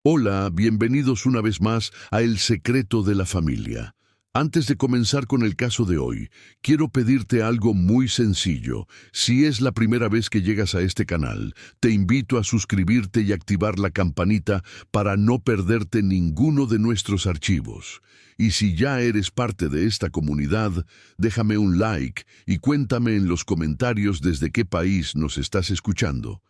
Hola, bienvenidos una vez más a El Secreto de la Familia. Antes de comenzar con el caso de hoy, quiero pedirte algo muy sencillo. Si es la primera vez que llegas a este canal, te invito a suscribirte y activar la campanita para no perderte ninguno de nuestros archivos. Y si ya eres parte de esta comunidad, déjame un like y cuéntame en los comentarios desde qué país nos estás escuchando.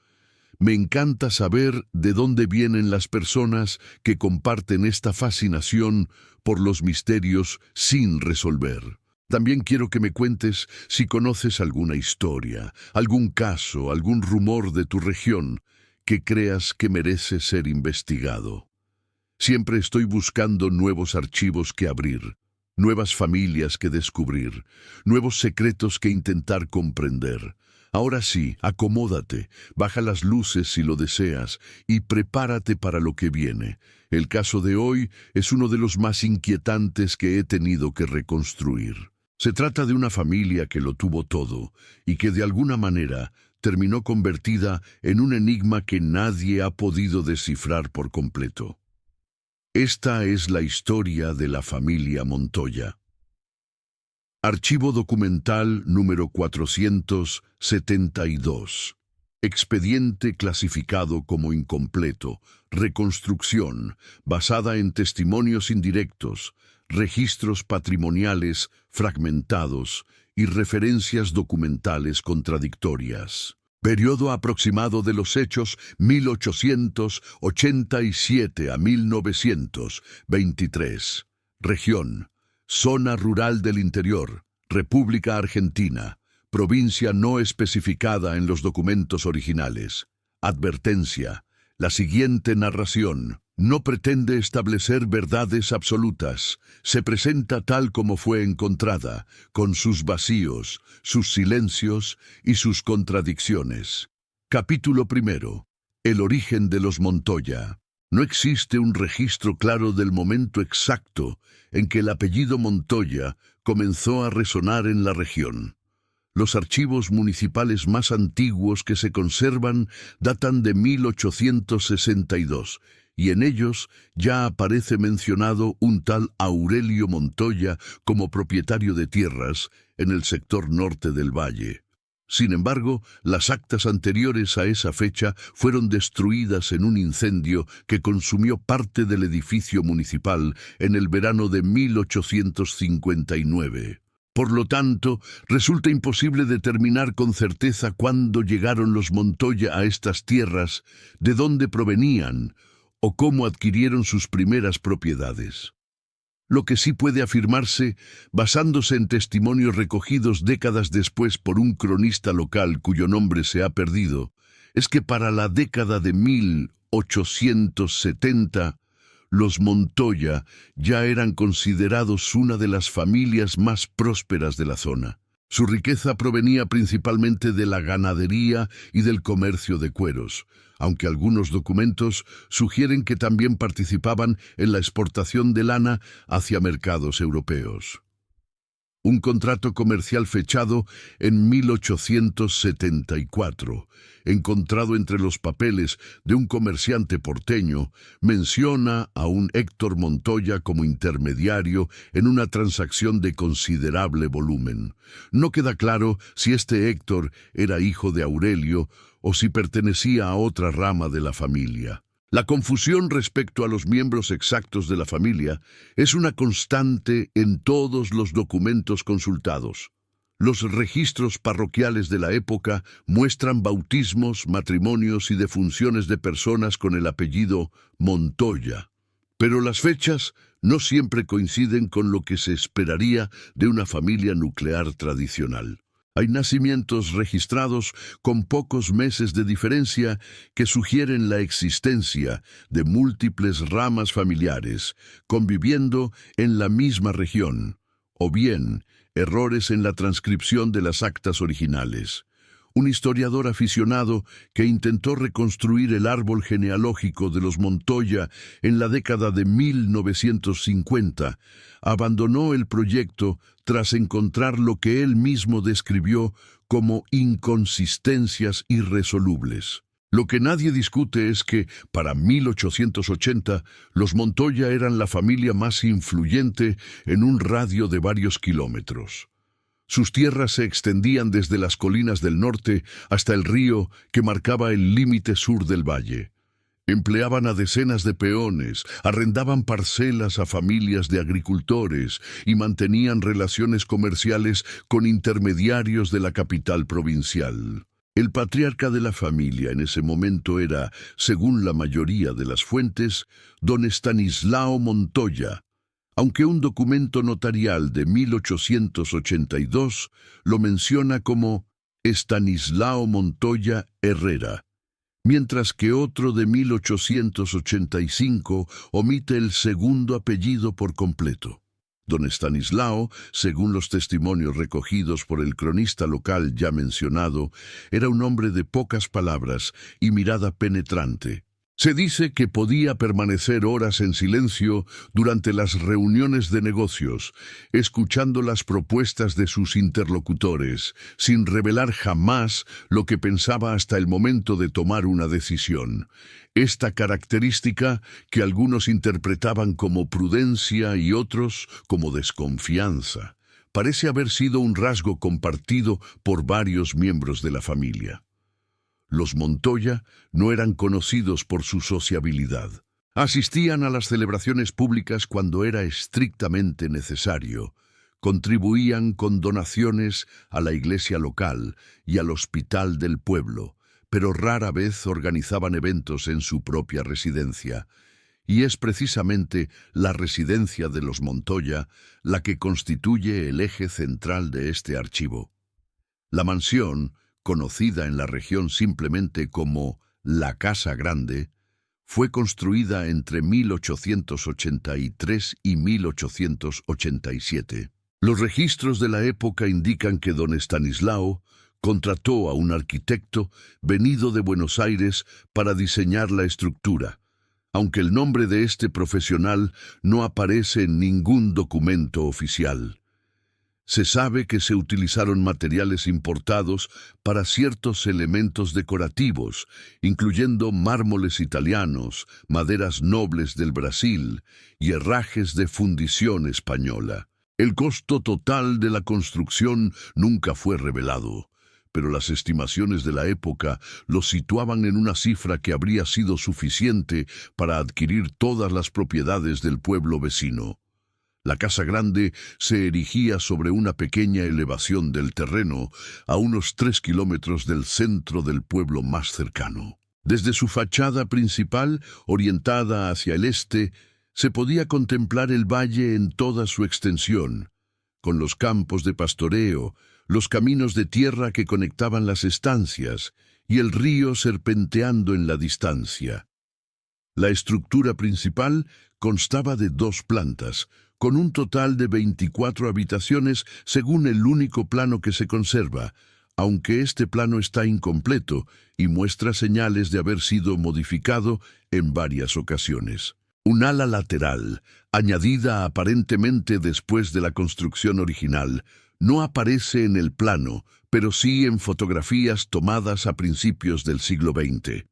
Me encanta saber de dónde vienen las personas que comparten esta fascinación por los misterios sin resolver. También quiero que me cuentes si conoces alguna historia, algún caso, algún rumor de tu región que creas que merece ser investigado. Siempre estoy buscando nuevos archivos que abrir, nuevas familias que descubrir, nuevos secretos que intentar comprender. Ahora sí, acomódate, baja las luces si lo deseas y prepárate para lo que viene. El caso de hoy es uno de los más inquietantes que he tenido que reconstruir. Se trata de una familia que lo tuvo todo y que de alguna manera terminó convertida en un enigma que nadie ha podido descifrar por completo. Esta es la historia de la familia Montoya. Archivo documental número 472. Expediente clasificado como incompleto. Reconstrucción, basada en testimonios indirectos, registros patrimoniales fragmentados y referencias documentales contradictorias. Periodo aproximado de los hechos 1887 a 1923. Región: Zona rural del interior, República Argentina, provincia no especificada en los documentos originales. Advertencia: la siguiente narración no pretende establecer verdades absolutas, se presenta tal como fue encontrada, con sus vacíos, sus silencios y sus contradicciones. Capítulo primero. El origen de los Montoya. No existe un registro claro del momento exacto en que el apellido Montoya comenzó a resonar en la región. Los archivos municipales más antiguos que se conservan datan de 1862, y en ellos ya aparece mencionado un tal Aurelio Montoya como propietario de tierras en el sector norte del valle. Sin embargo, las actas anteriores a esa fecha fueron destruidas en un incendio que consumió parte del edificio municipal en el verano de 1859. Por lo tanto, resulta imposible determinar con certeza cuándo llegaron los Montoya a estas tierras, de dónde provenían o cómo adquirieron sus primeras propiedades. Lo que sí puede afirmarse, basándose en testimonios recogidos décadas después por un cronista local cuyo nombre se ha perdido, es que para la década de 1870, los Montoya ya eran considerados una de las familias más prósperas de la zona. Su riqueza provenía principalmente de la ganadería y del comercio de cueros, aunque algunos documentos sugieren que también participaban en la exportación de lana hacia mercados europeos. Un contrato comercial fechado en 1874, encontrado entre los papeles de un comerciante porteño, menciona a un Héctor Montoya como intermediario en una transacción de considerable volumen. No queda claro si este Héctor era hijo de Aurelio o si pertenecía a otra rama de la familia. La confusión respecto a los miembros exactos de la familia es una constante en todos los documentos consultados. Los registros parroquiales de la época muestran bautismos, matrimonios y defunciones de personas con el apellido Montoya, pero las fechas no siempre coinciden con lo que se esperaría de una familia nuclear tradicional. Hay nacimientos registrados con pocos meses de diferencia que sugieren la existencia de múltiples ramas familiares conviviendo en la misma región, o bien errores en la transcripción de las actas originales. Un historiador aficionado que intentó reconstruir el árbol genealógico de los Montoya en la década de 1950, abandonó el proyecto tras encontrar lo que él mismo describió como inconsistencias irresolubles. Lo que nadie discute es que, para 1880, los Montoya eran la familia más influyente en un radio de varios kilómetros. Sus tierras se extendían desde las colinas del norte hasta el río que marcaba el límite sur del valle. Empleaban a decenas de peones, arrendaban parcelas a familias de agricultores y mantenían relaciones comerciales con intermediarios de la capital provincial. El patriarca de la familia en ese momento era, según la mayoría de las fuentes, don Estanislao Montoya, aunque un documento notarial de 1882 lo menciona como Estanislao Montoya Herrera, mientras que otro de 1885 omite el segundo apellido por completo. Don Estanislao, según los testimonios recogidos por el cronista local ya mencionado, era un hombre de pocas palabras y mirada penetrante. Se dice que podía permanecer horas en silencio durante las reuniones de negocios, escuchando las propuestas de sus interlocutores, sin revelar jamás lo que pensaba hasta el momento de tomar una decisión. Esta característica, que algunos interpretaban como prudencia y otros como desconfianza, parece haber sido un rasgo compartido por varios miembros de la familia. Los Montoya no eran conocidos por su sociabilidad. Asistían a las celebraciones públicas cuando era estrictamente necesario. Contribuían con donaciones a la iglesia local y al hospital del pueblo, pero rara vez organizaban eventos en su propia residencia. Y es precisamente la residencia de los Montoya la que constituye el eje central de este archivo. La mansión, conocida en la región simplemente como la Casa Grande, fue construida entre 1883 y 1887. Los registros de la época indican que don Estanislao contrató a un arquitecto venido de Buenos Aires para diseñar la estructura, aunque el nombre de este profesional no aparece en ningún documento oficial. Se sabe que se utilizaron materiales importados para ciertos elementos decorativos, incluyendo mármoles italianos, maderas nobles del Brasil y herrajes de fundición española. El costo total de la construcción nunca fue revelado, pero las estimaciones de la época lo situaban en una cifra que habría sido suficiente para adquirir todas las propiedades del pueblo vecino. La Casa Grande se erigía sobre una pequeña elevación del terreno, a unos 3 kilómetros del centro del pueblo más cercano. Desde su fachada principal, orientada hacia el este, se podía contemplar el valle en toda su extensión, con los campos de pastoreo, los caminos de tierra que conectaban las estancias y el río serpenteando en la distancia. La estructura principal constaba de 2 plantas, con un total de 24 habitaciones según el único plano que se conserva, aunque este plano está incompleto y muestra señales de haber sido modificado en varias ocasiones. Un ala lateral, añadida aparentemente después de la construcción original, no aparece en el plano, pero sí en fotografías tomadas a principios del siglo XX.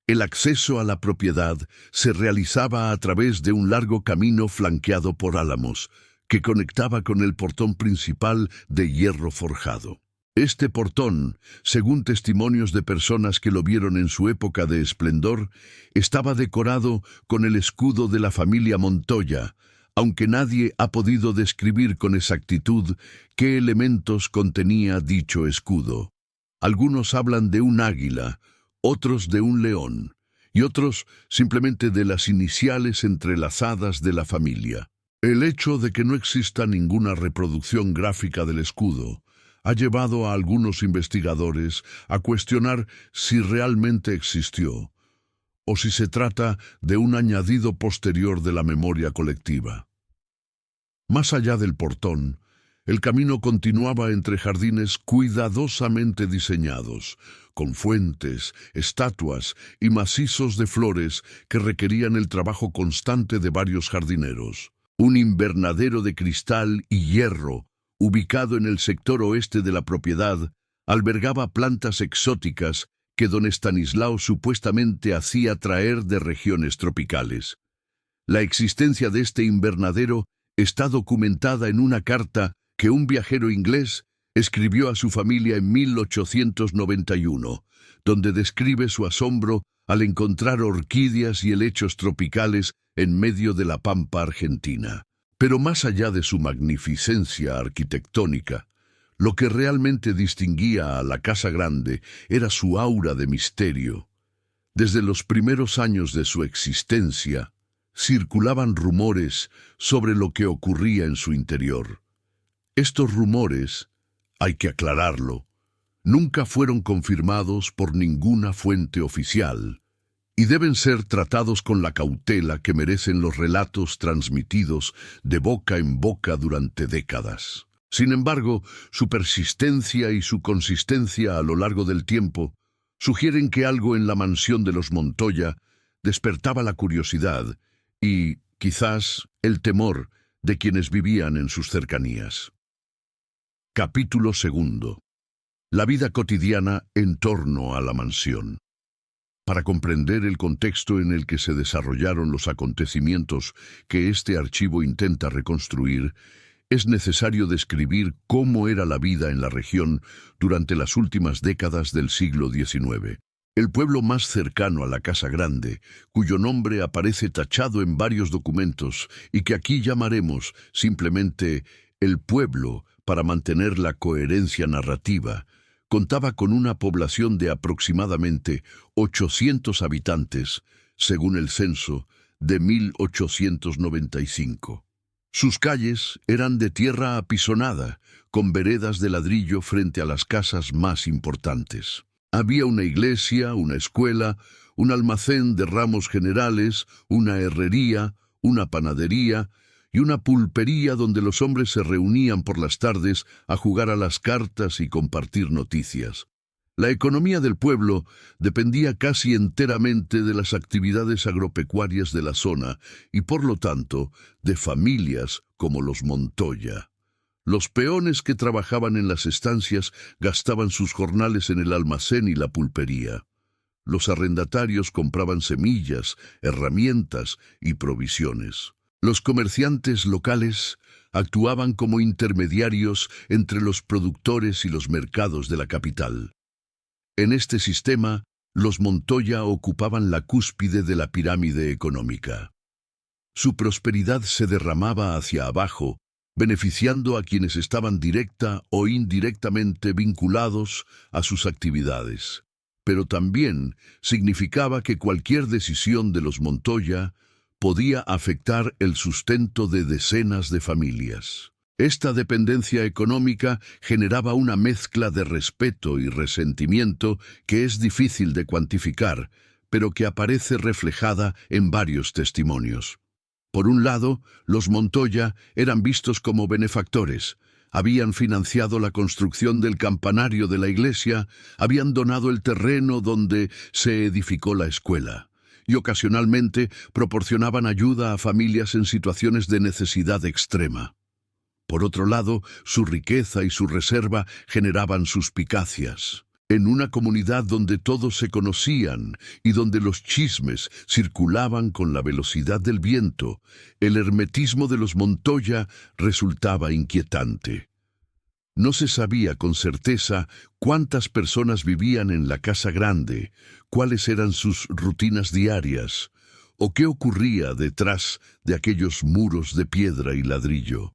El acceso a la propiedad se realizaba a través de un largo camino flanqueado por álamos, que conectaba con el portón principal de hierro forjado. Este portón, según testimonios de personas que lo vieron en su época de esplendor, estaba decorado con el escudo de la familia Montoya, aunque nadie ha podido describir con exactitud qué elementos contenía dicho escudo. Algunos hablan de un águila, otros de un león, y otros simplemente de las iniciales entrelazadas de la familia. El hecho de que no exista ninguna reproducción gráfica del escudo ha llevado a algunos investigadores a cuestionar si realmente existió, o si se trata de un añadido posterior de la memoria colectiva. Más allá del portón, el camino continuaba entre jardines cuidadosamente diseñados, con fuentes, estatuas y macizos de flores que requerían el trabajo constante de varios jardineros. Un invernadero de cristal y hierro, ubicado en el sector oeste de la propiedad, albergaba plantas exóticas que don Estanislao supuestamente hacía traer de regiones tropicales. La existencia de este invernadero está documentada en una carta que un viajero inglés escribió a su familia en 1891, donde describe su asombro al encontrar orquídeas y helechos tropicales en medio de la pampa argentina. Pero más allá de su magnificencia arquitectónica, lo que realmente distinguía a la Casa Grande era su aura de misterio. Desde los primeros años de su existencia, circulaban rumores sobre lo que ocurría en su interior. Estos rumores, hay que aclararlo, nunca fueron confirmados por ninguna fuente oficial y deben ser tratados con la cautela que merecen los relatos transmitidos de boca en boca durante décadas. Sin embargo, su persistencia y su consistencia a lo largo del tiempo sugieren que algo en la mansión de los Montoya despertaba la curiosidad y, quizás, el temor de quienes vivían en sus cercanías. Capítulo 2. La vida cotidiana en torno a la mansión. Para comprender el contexto en el que se desarrollaron los acontecimientos que este archivo intenta reconstruir, es necesario describir cómo era la vida en la región durante las últimas décadas del siglo XIX. El pueblo más cercano a la Casa Grande, cuyo nombre aparece tachado en varios documentos y que aquí llamaremos simplemente el pueblo para mantener la coherencia narrativa, contaba con una población de aproximadamente 800 habitantes, según el censo de 1895. Sus calles eran de tierra apisonada, con veredas de ladrillo frente a las casas más importantes. Había una iglesia, una escuela, un almacén de ramos generales, una herrería, una panadería y una pulpería donde los hombres se reunían por las tardes a jugar a las cartas y compartir noticias. La economía del pueblo dependía casi enteramente de las actividades agropecuarias de la zona y, por lo tanto, de familias como los Montoya. Los peones que trabajaban en las estancias gastaban sus jornales en el almacén y la pulpería. Los arrendatarios compraban semillas, herramientas y provisiones. Los comerciantes locales actuaban como intermediarios entre los productores y los mercados de la capital. En este sistema, los Montoya ocupaban la cúspide de la pirámide económica. Su prosperidad se derramaba hacia abajo, beneficiando a quienes estaban directa o indirectamente vinculados a sus actividades. Pero también significaba que cualquier decisión de los Montoya podía afectar el sustento de decenas de familias. Esta dependencia económica generaba una mezcla de respeto y resentimiento que es difícil de cuantificar, pero que aparece reflejada en varios testimonios. Por un lado, los Montoya eran vistos como benefactores. Habían financiado la construcción del campanario de la iglesia, habían donado el terreno donde se edificó la escuela, y ocasionalmente proporcionaban ayuda a familias en situaciones de necesidad extrema. Por otro lado, su riqueza y su reserva generaban suspicacias. En una comunidad donde todos se conocían y donde los chismes circulaban con la velocidad del viento, el hermetismo de los Montoya resultaba inquietante. No se sabía con certeza cuántas personas vivían en la Casa Grande, cuáles eran sus rutinas diarias, o qué ocurría detrás de aquellos muros de piedra y ladrillo.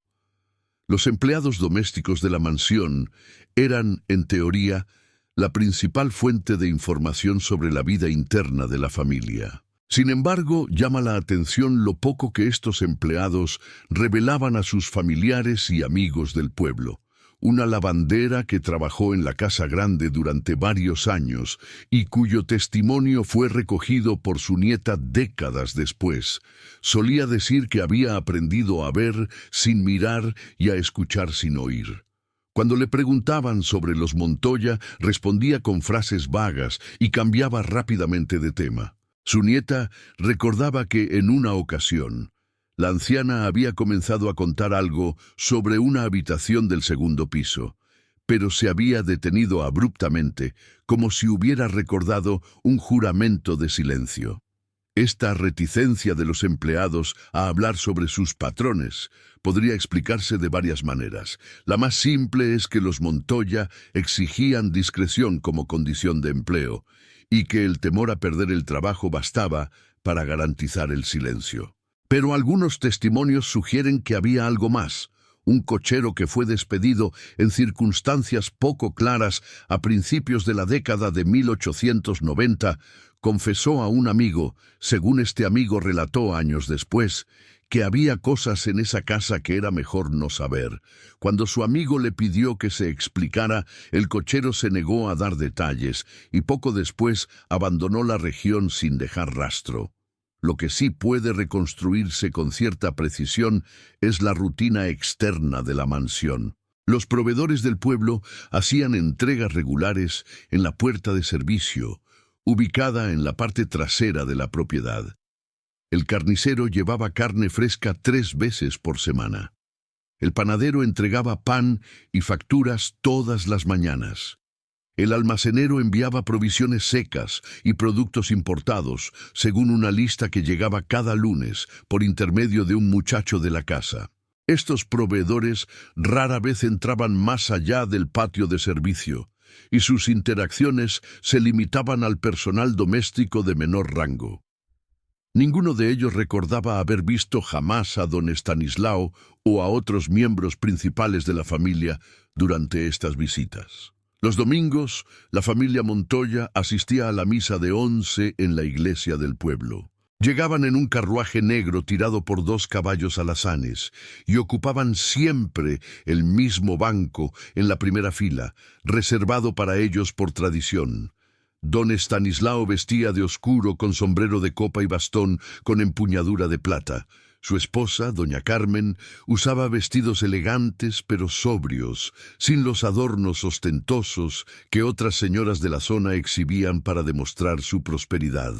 Los empleados domésticos de la mansión eran, en teoría, la principal fuente de información sobre la vida interna de la familia. Sin embargo, llama la atención lo poco que estos empleados revelaban a sus familiares y amigos del pueblo. Una lavandera que trabajó en la Casa Grande durante varios años y cuyo testimonio fue recogido por su nieta décadas después, solía decir que había aprendido a ver sin mirar y a escuchar sin oír. Cuando le preguntaban sobre los Montoya, respondía con frases vagas y cambiaba rápidamente de tema. Su nieta recordaba que en una ocasión, la anciana había comenzado a contar algo sobre una habitación del segundo piso, pero se había detenido abruptamente, como si hubiera recordado un juramento de silencio. Esta reticencia de los empleados a hablar sobre sus patrones podría explicarse de varias maneras. La más simple es que los Montoya exigían discreción como condición de empleo, y que el temor a perder el trabajo bastaba para garantizar el silencio. Pero algunos testimonios sugieren que había algo más. Un cochero que fue despedido en circunstancias poco claras a principios de la década de 1890 confesó a un amigo, según este amigo relató años después, que había cosas en esa casa que era mejor no saber. Cuando su amigo le pidió que se explicara, el cochero se negó a dar detalles y poco después abandonó la región sin dejar rastro. Lo que sí puede reconstruirse con cierta precisión es la rutina externa de la mansión. Los proveedores del pueblo hacían entregas regulares en la puerta de servicio, ubicada en la parte trasera de la propiedad. El carnicero llevaba carne fresca 3 veces por semana. El panadero entregaba pan y facturas todas las mañanas. El almacenero enviaba provisiones secas y productos importados, según una lista que llegaba cada lunes por intermedio de un muchacho de la casa. Estos proveedores rara vez entraban más allá del patio de servicio, y sus interacciones se limitaban al personal doméstico de menor rango. Ninguno de ellos recordaba haber visto jamás a don Estanislao o a otros miembros principales de la familia durante estas visitas. Los domingos, la familia Montoya asistía a la misa de 11 en la iglesia del pueblo. Llegaban en un carruaje negro tirado por 2 caballos alazanes y ocupaban siempre el mismo banco en la primera fila, reservado para ellos por tradición. Don Estanislao vestía de oscuro con sombrero de copa y bastón con empuñadura de plata. Su esposa, doña Carmen, usaba vestidos elegantes pero sobrios, sin los adornos ostentosos que otras señoras de la zona exhibían para demostrar su prosperidad.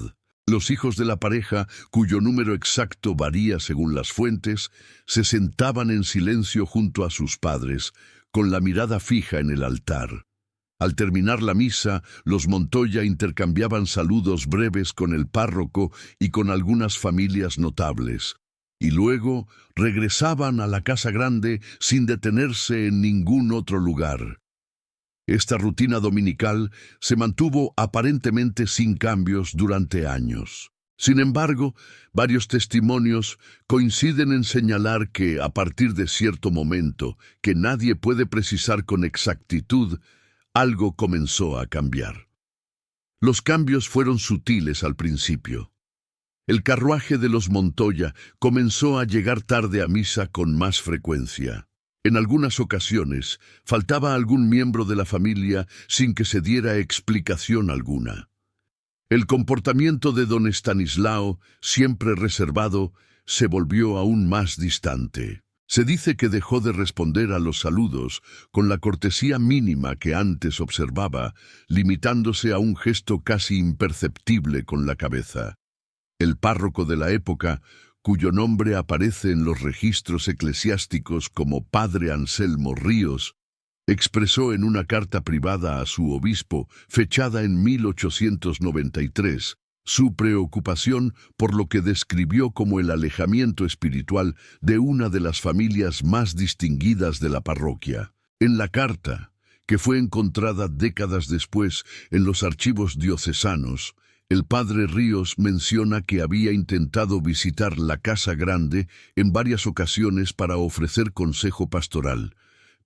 Los hijos de la pareja, cuyo número exacto varía según las fuentes, se sentaban en silencio junto a sus padres, con la mirada fija en el altar. Al terminar la misa, los Montoya intercambiaban saludos breves con el párroco y con algunas familias notables, y luego regresaban a la casa grande sin detenerse en ningún otro lugar. Esta rutina dominical se mantuvo aparentemente sin cambios durante años. Sin embargo, varios testimonios coinciden en señalar que, a partir de cierto momento, que nadie puede precisar con exactitud, algo comenzó a cambiar. Los cambios fueron sutiles al principio. El carruaje de los Montoya comenzó a llegar tarde a misa con más frecuencia. En algunas ocasiones, faltaba algún miembro de la familia sin que se diera explicación alguna. El comportamiento de don Estanislao, siempre reservado, se volvió aún más distante. Se dice que dejó de responder a los saludos con la cortesía mínima que antes observaba, limitándose a un gesto casi imperceptible con la cabeza. El párroco de la época, cuyo nombre aparece en los registros eclesiásticos como Padre Anselmo Ríos, expresó en una carta privada a su obispo, fechada en 1893, su preocupación por lo que describió como el alejamiento espiritual de una de las familias más distinguidas de la parroquia. En la carta, que fue encontrada décadas después en los archivos diocesanos, el padre Ríos menciona que había intentado visitar la Casa Grande en varias ocasiones para ofrecer consejo pastoral,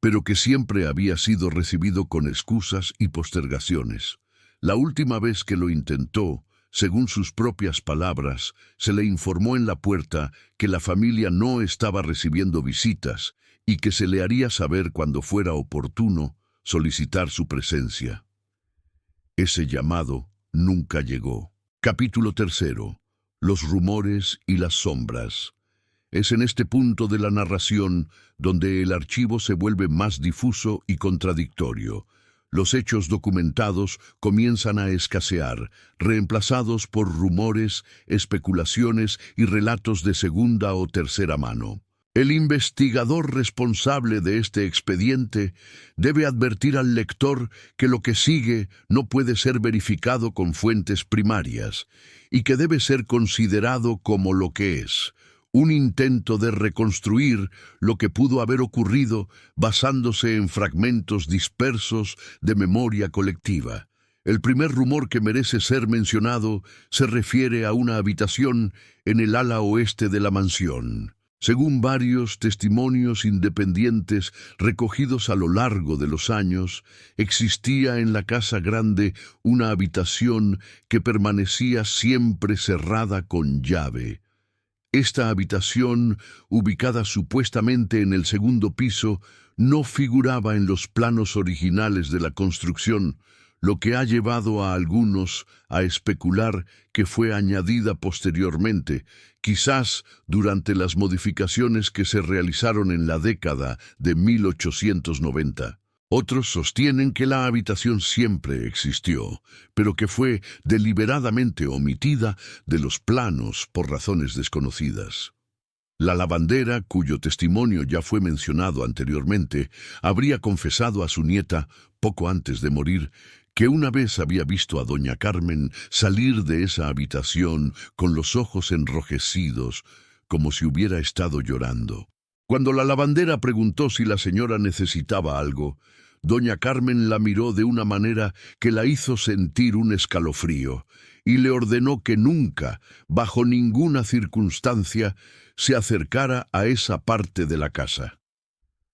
pero que siempre había sido recibido con excusas y postergaciones. La última vez que lo intentó, según sus propias palabras, se le informó en la puerta que la familia no estaba recibiendo visitas y que se le haría saber cuando fuera oportuno solicitar su presencia. Ese llamado nunca llegó. Capítulo 3. Los rumores y las sombras. Es en este punto de la narración donde el archivo se vuelve más difuso y contradictorio. Los hechos documentados comienzan a escasear, reemplazados por rumores, especulaciones y relatos de segunda o tercera mano. El investigador responsable de este expediente debe advertir al lector que lo que sigue no puede ser verificado con fuentes primarias y que debe ser considerado como lo que es, un intento de reconstruir lo que pudo haber ocurrido basándose en fragmentos dispersos de memoria colectiva. El primer rumor que merece ser mencionado se refiere a una habitación en el ala oeste de la mansión. Según varios testimonios independientes recogidos a lo largo de los años, existía en la casa grande una habitación que permanecía siempre cerrada con llave. Esta habitación, ubicada supuestamente en el segundo piso, no figuraba en los planos originales de la construcción, lo que ha llevado a algunos a especular que fue añadida posteriormente, quizás durante las modificaciones que se realizaron en la década de 1890. Otros sostienen que la habitación siempre existió, pero que fue deliberadamente omitida de los planos por razones desconocidas. La lavandera, cuyo testimonio ya fue mencionado anteriormente, habría confesado a su nieta, poco antes de morir, que una vez había visto a doña Carmen salir de esa habitación con los ojos enrojecidos, como si hubiera estado llorando. Cuando la lavandera preguntó si la señora necesitaba algo, doña Carmen la miró de una manera que la hizo sentir un escalofrío y le ordenó que nunca, bajo ninguna circunstancia, se acercara a esa parte de la casa.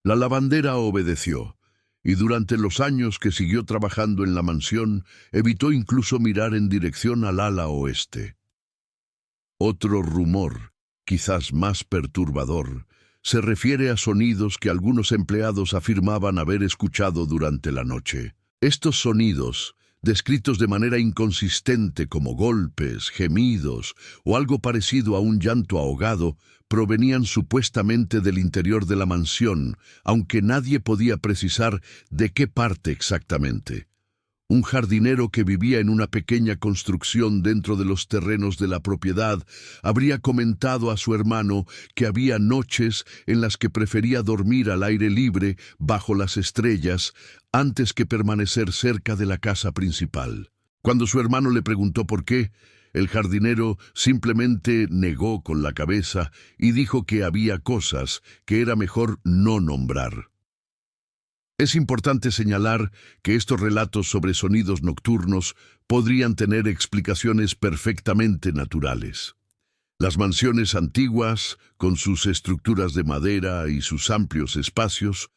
La lavandera obedeció, y durante los años que siguió trabajando en la mansión, evitó incluso mirar en dirección al ala oeste. Otro rumor, quizás más perturbador, se refiere a sonidos que algunos empleados afirmaban haber escuchado durante la noche. Estos sonidos, descritos de manera inconsistente como golpes, gemidos o algo parecido a un llanto ahogado, provenían supuestamente del interior de la mansión, aunque nadie podía precisar de qué parte exactamente. Un jardinero que vivía en una pequeña construcción dentro de los terrenos de la propiedad habría comentado a su hermano que había noches en las que prefería dormir al aire libre bajo las estrellas antes que permanecer cerca de la casa principal. Cuando su hermano le preguntó por qué, el jardinero simplemente negó con la cabeza y dijo que había cosas que era mejor no nombrar. Es importante señalar que estos relatos sobre sonidos nocturnos podrían tener explicaciones perfectamente naturales. Las mansiones antiguas, con sus estructuras de madera y sus amplios espacios,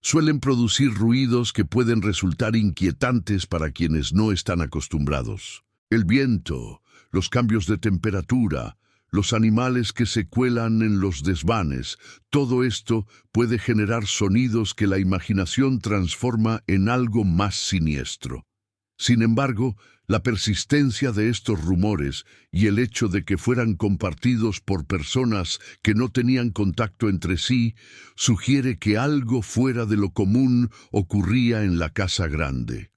suelen producir ruidos que pueden resultar inquietantes para quienes no están acostumbrados. El viento, los cambios de temperatura, los animales que se cuelan en los desvanes, todo esto puede generar sonidos que la imaginación transforma en algo más siniestro. Sin embargo, la persistencia de estos rumores y el hecho de que fueran compartidos por personas que no tenían contacto entre sí, sugiere que algo fuera de lo común ocurría en la casa grande.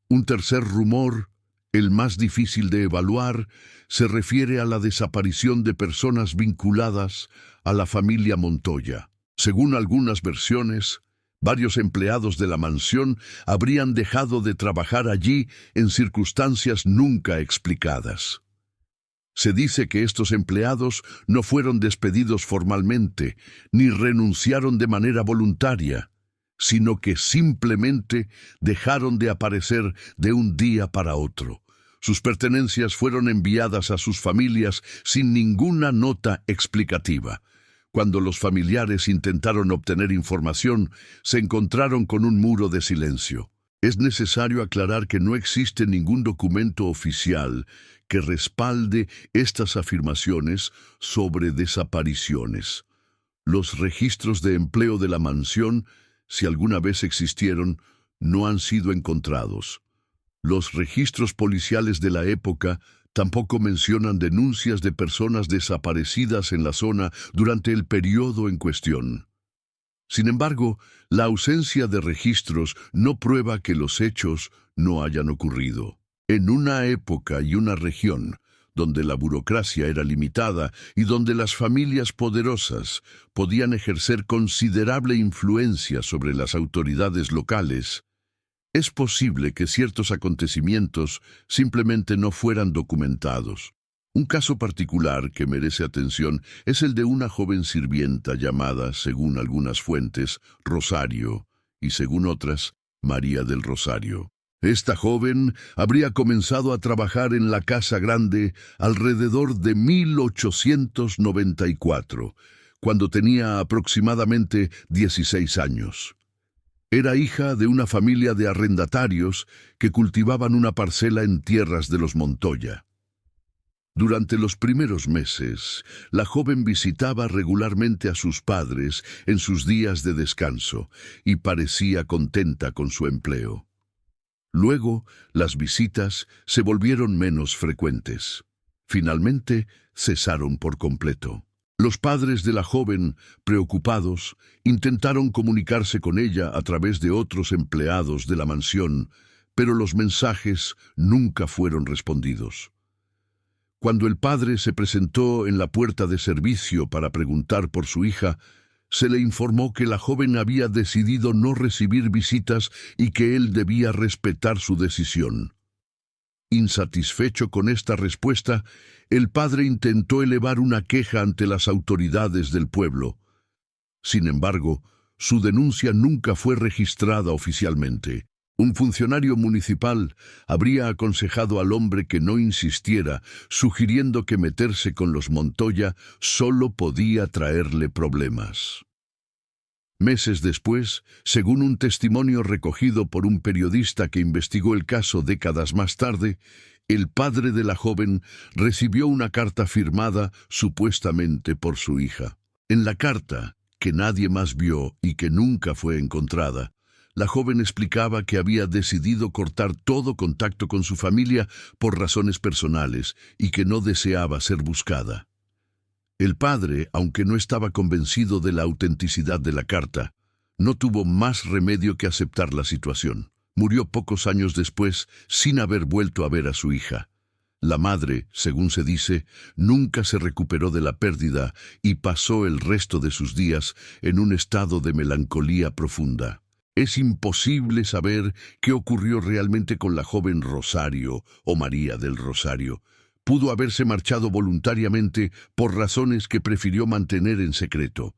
Un tercer rumor, el más difícil de evaluar, se refiere a la desaparición de personas vinculadas a la familia Montoya. Según algunas versiones, varios empleados de la mansión habrían dejado de trabajar allí en circunstancias nunca explicadas. Se dice que estos empleados no fueron despedidos formalmente, ni renunciaron de manera voluntaria, sino que simplemente dejaron de aparecer de un día para otro. Sus pertenencias fueron enviadas a sus familias sin ninguna nota explicativa. Cuando los familiares intentaron obtener información, se encontraron con un muro de silencio. Es necesario aclarar que no existe ningún documento oficial que respalde estas afirmaciones sobre desapariciones. Los registros de empleo de la mansión, si alguna vez existieron, no han sido encontrados. Los registros policiales de la época tampoco mencionan denuncias de personas desaparecidas en la zona durante el periodo en cuestión. Sin embargo, la ausencia de registros no prueba que los hechos no hayan ocurrido. En una época y una región donde la burocracia era limitada y donde las familias poderosas podían ejercer considerable influencia sobre las autoridades locales, es posible que ciertos acontecimientos simplemente no fueran documentados. Un caso particular que merece atención es el de una joven sirvienta llamada, según algunas fuentes, Rosario, y según otras, María del Rosario. Esta joven habría comenzado a trabajar en la Casa Grande alrededor de 1894, cuando tenía aproximadamente 16 años. Era hija de una familia de arrendatarios que cultivaban una parcela en tierras de los Montoya. Durante los primeros meses, la joven visitaba regularmente a sus padres en sus días de descanso y parecía contenta con su empleo. Luego, las visitas se volvieron menos frecuentes. Finalmente, cesaron por completo. Los padres de la joven, preocupados, intentaron comunicarse con ella a través de otros empleados de la mansión, pero los mensajes nunca fueron respondidos. Cuando el padre se presentó en la puerta de servicio para preguntar por su hija, se le informó que la joven había decidido no recibir visitas y que él debía respetar su decisión. Insatisfecho con esta respuesta, el padre intentó elevar una queja ante las autoridades del pueblo. Sin embargo, su denuncia nunca fue registrada oficialmente. Un funcionario municipal habría aconsejado al hombre que no insistiera, sugiriendo que meterse con los Montoya solo podía traerle problemas. Meses después, según un testimonio recogido por un periodista que investigó el caso décadas más tarde, el padre de la joven recibió una carta firmada supuestamente por su hija. En la carta, que nadie más vio y que nunca fue encontrada, la joven explicaba que había decidido cortar todo contacto con su familia por razones personales y que no deseaba ser buscada. El padre, aunque no estaba convencido de la autenticidad de la carta, no tuvo más remedio que aceptar la situación. Murió pocos años después sin haber vuelto a ver a su hija. La madre, según se dice, nunca se recuperó de la pérdida y pasó el resto de sus días en un estado de melancolía profunda. Es imposible saber qué ocurrió realmente con la joven Rosario o María del Rosario. Pudo haberse marchado voluntariamente por razones que prefirió mantener en secreto.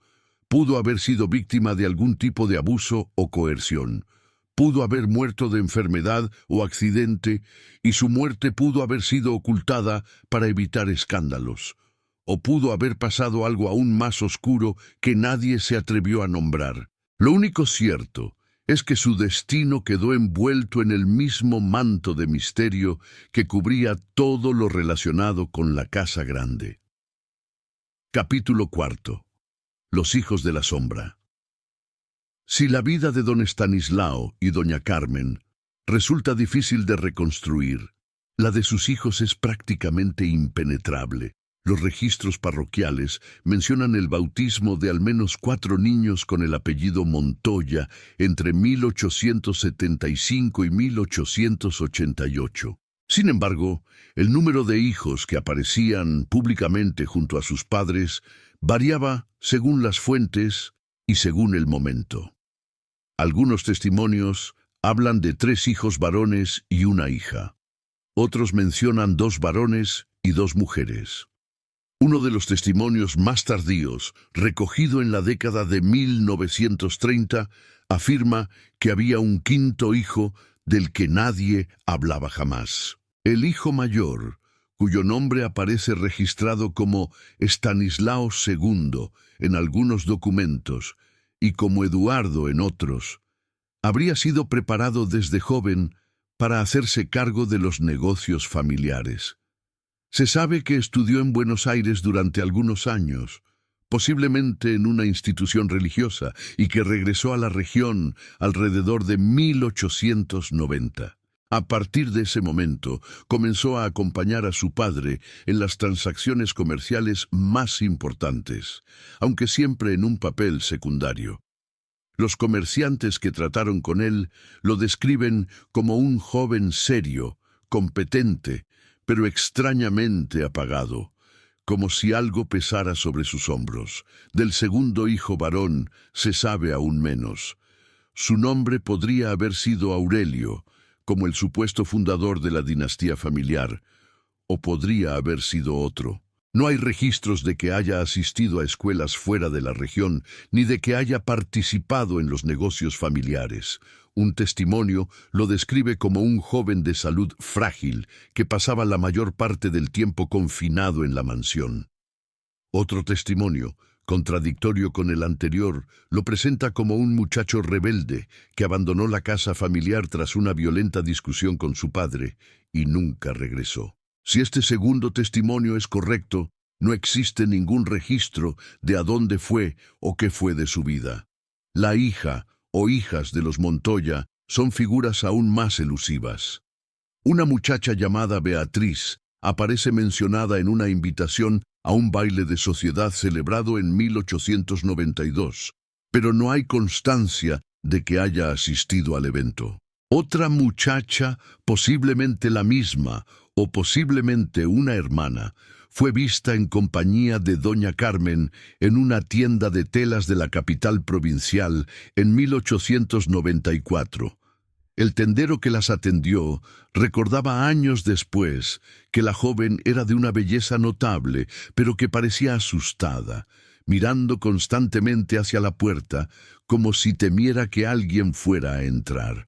Pudo haber sido víctima de algún tipo de abuso o coerción. Pudo haber muerto de enfermedad o accidente y su muerte pudo haber sido ocultada para evitar escándalos. O pudo haber pasado algo aún más oscuro que nadie se atrevió a nombrar. Lo único cierto es que su destino quedó envuelto en el mismo manto de misterio que cubría todo lo relacionado con la Casa Grande. Capítulo 4. Los hijos de la sombra. Si la vida de don Estanislao y doña Carmen resulta difícil de reconstruir, la de sus hijos es prácticamente impenetrable. Los registros parroquiales mencionan el bautismo de al menos 4 niños con el apellido Montoya entre 1875 y 1888. Sin embargo, el número de hijos que aparecían públicamente junto a sus padres variaba según las fuentes y según el momento. Algunos testimonios hablan de 3 hijos varones y una hija. Otros mencionan 2 varones y 2 mujeres. Uno de los testimonios más tardíos, recogido en la década de 1930, afirma que había un 5.º hijo del que nadie hablaba jamás. El hijo mayor, cuyo nombre aparece registrado como Estanislao II en algunos documentos y como Eduardo en otros, habría sido preparado desde joven para hacerse cargo de los negocios familiares. Se sabe que estudió en Buenos Aires durante algunos años, posiblemente en una institución religiosa, y que regresó a la región alrededor de 1890. A partir de ese momento, comenzó a acompañar a su padre en las transacciones comerciales más importantes, aunque siempre en un papel secundario. Los comerciantes que trataron con él lo describen como un joven serio, competente, pero extrañamente apagado, como si algo pesara sobre sus hombros. Del segundo hijo varón se sabe aún menos. Su nombre podría haber sido Aurelio, como el supuesto fundador de la dinastía familiar, o podría haber sido otro. No hay registros de que haya asistido a escuelas fuera de la región, ni de que haya participado en los negocios familiares. Un testimonio lo describe como un joven de salud frágil que pasaba la mayor parte del tiempo confinado en la mansión. Otro testimonio, contradictorio con el anterior, lo presenta como un muchacho rebelde que abandonó la casa familiar tras una violenta discusión con su padre y nunca regresó. Si este segundo testimonio es correcto, no existe ningún registro de a dónde fue o qué fue de su vida. La hija o hijas de los Montoya son figuras aún más elusivas. Una muchacha llamada Beatriz aparece mencionada en una invitación a un baile de sociedad celebrado en 1892, pero no hay constancia de que haya asistido al evento. Otra muchacha, posiblemente la misma, o posiblemente una hermana, fue vista en compañía de doña Carmen en una tienda de telas de la capital provincial en 1894. El tendero que las atendió recordaba años después que la joven era de una belleza notable, pero que parecía asustada, mirando constantemente hacia la puerta, como si temiera que alguien fuera a entrar.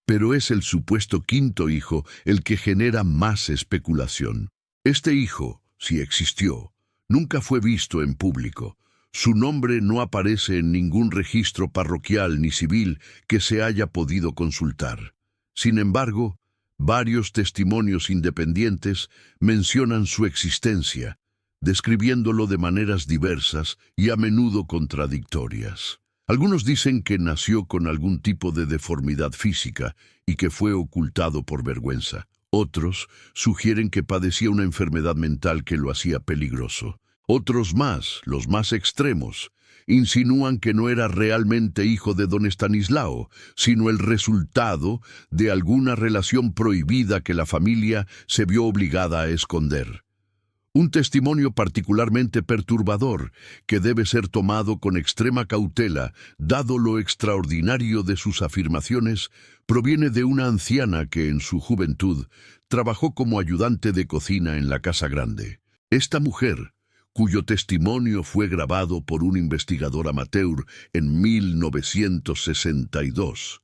Pero es el supuesto quinto hijo el que genera más especulación. Este hijo, si existió, nunca fue visto en público. Su nombre no aparece en ningún registro parroquial ni civil que se haya podido consultar. Sin embargo, varios testimonios independientes mencionan su existencia, describiéndolo de maneras diversas y a menudo contradictorias. Algunos dicen que nació con algún tipo de deformidad física y que fue ocultado por vergüenza. Otros sugieren que padecía una enfermedad mental que lo hacía peligroso. Otros más, los más extremos, insinúan que no era realmente hijo de don Estanislao, sino el resultado de alguna relación prohibida que la familia se vio obligada a esconder. Un testimonio particularmente perturbador, que debe ser tomado con extrema cautela, dado lo extraordinario de sus afirmaciones, proviene de una anciana que en su juventud trabajó como ayudante de cocina en la Casa Grande. Esta mujer, cuyo testimonio fue grabado por un investigador amateur en 1962,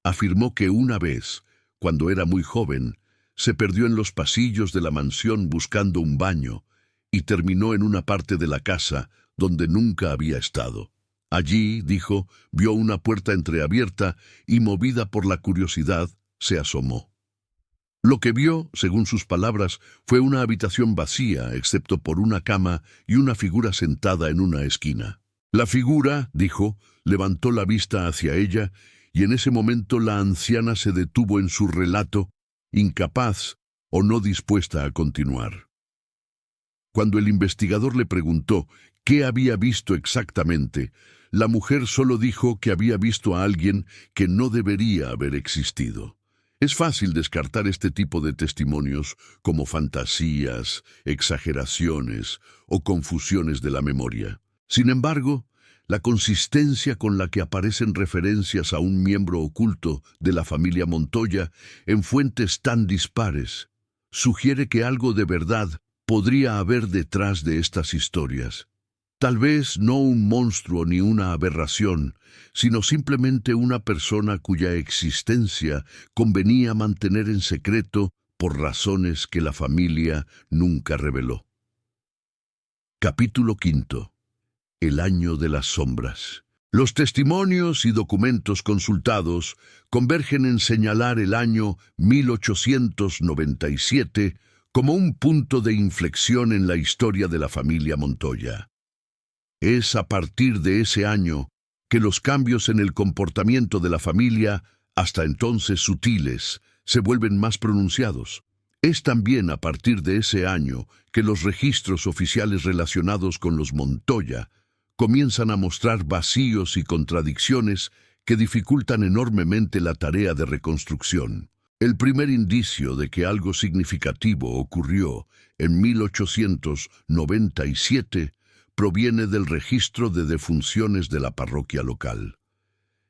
afirmó que una vez, cuando era muy joven, se perdió en los pasillos de la mansión buscando un baño y terminó en una parte de la casa donde nunca había estado. Allí, dijo, vio una puerta entreabierta y, movida por la curiosidad, se asomó. Lo que vio, según sus palabras, fue una habitación vacía, excepto por una cama y una figura sentada en una esquina. La figura, dijo, levantó la vista hacia ella y en ese momento la anciana se detuvo en su relato, incapaz o no dispuesta a continuar. Cuando el investigador le preguntó qué había visto exactamente, la mujer solo dijo que había visto a alguien que no debería haber existido. Es fácil descartar este tipo de testimonios como fantasías, exageraciones o confusiones de la memoria. Sin embargo, la consistencia con la que aparecen referencias a un miembro oculto de la familia Montoya en fuentes tan dispares sugiere que algo de verdad podría haber detrás de estas historias. Tal vez no un monstruo ni una aberración, sino simplemente una persona cuya existencia convenía mantener en secreto por razones que la familia nunca reveló. Capítulo 5. El año de las sombras. Los testimonios y documentos consultados convergen en señalar el año 1897 como un punto de inflexión en la historia de la familia Montoya. Es a partir de ese año que los cambios en el comportamiento de la familia, hasta entonces sutiles, se vuelven más pronunciados. Es también a partir de ese año que los registros oficiales relacionados con los Montoya comienzan a mostrar vacíos y contradicciones que dificultan enormemente la tarea de reconstrucción. El primer indicio de que algo significativo ocurrió en 1897 proviene del registro de defunciones de la parroquia local.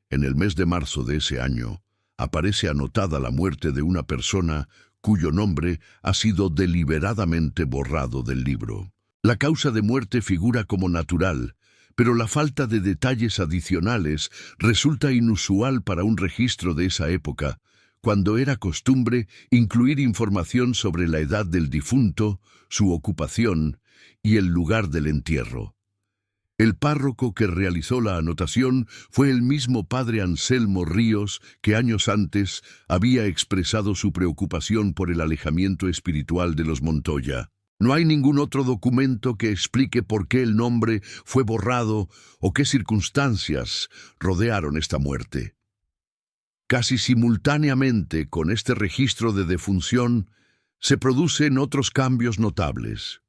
En el mes de marzo de ese año, aparece anotada la muerte de una persona cuyo nombre ha sido deliberadamente borrado del libro. La causa de muerte figura como natural, pero la falta de detalles adicionales resulta inusual para un registro de esa época, cuando era costumbre incluir información sobre la edad del difunto, su ocupación y el lugar del entierro. El párroco que realizó la anotación fue el mismo padre Anselmo Ríos, que años antes había expresado su preocupación por el alejamiento espiritual de los Montoya. No hay ningún otro documento que explique por qué el nombre fue borrado o qué circunstancias rodearon esta muerte. Casi simultáneamente con este registro de defunción, se producen otros cambios notables.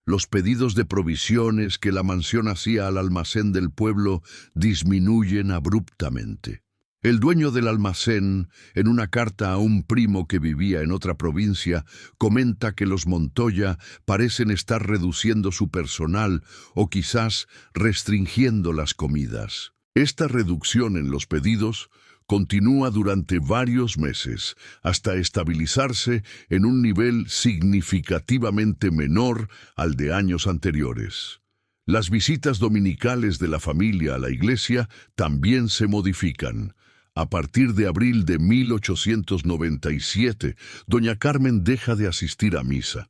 Los pedidos de provisiones que la mansión hacía al almacén del pueblo disminuyen abruptamente. El dueño del almacén, en una carta a un primo que vivía en otra provincia, comenta que los Montoya parecen estar reduciendo su personal o quizás restringiendo las comidas. Esta reducción en los pedidos continúa durante varios meses, hasta estabilizarse en un nivel significativamente menor al de años anteriores. Las visitas dominicales de la familia a la iglesia también se modifican. A partir de abril de 1897, doña Carmen deja de asistir a misa.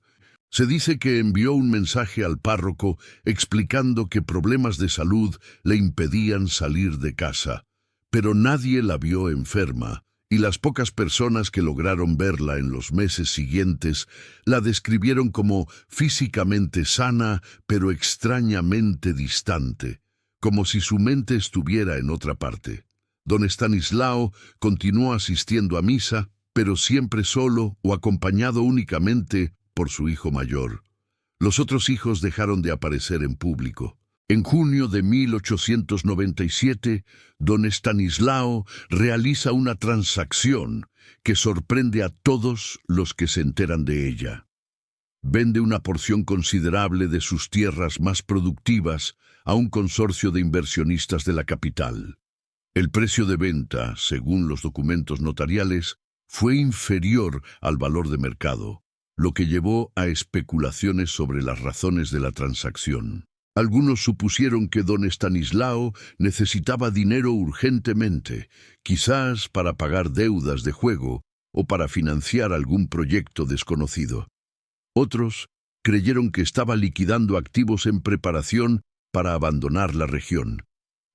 Se dice que envió un mensaje al párroco explicando que problemas de salud le impedían salir de casa. Pero nadie la vio enferma, y las pocas personas que lograron verla en los meses siguientes la describieron como físicamente sana, pero extrañamente distante, como si su mente estuviera en otra parte. Don Estanislao continuó asistiendo a misa, pero siempre solo o acompañado únicamente por su hijo mayor. Los otros hijos dejaron de aparecer en público. En junio de 1897, don Estanislao realiza una transacción que sorprende a todos los que se enteran de ella. Vende una porción considerable de sus tierras más productivas a un consorcio de inversionistas de la capital. El precio de venta, según los documentos notariales, fue inferior al valor de mercado, lo que llevó a especulaciones sobre las razones de la transacción. Algunos supusieron que don Estanislao necesitaba dinero urgentemente, quizás para pagar deudas de juego o para financiar algún proyecto desconocido. Otros creyeron que estaba liquidando activos en preparación para abandonar la región.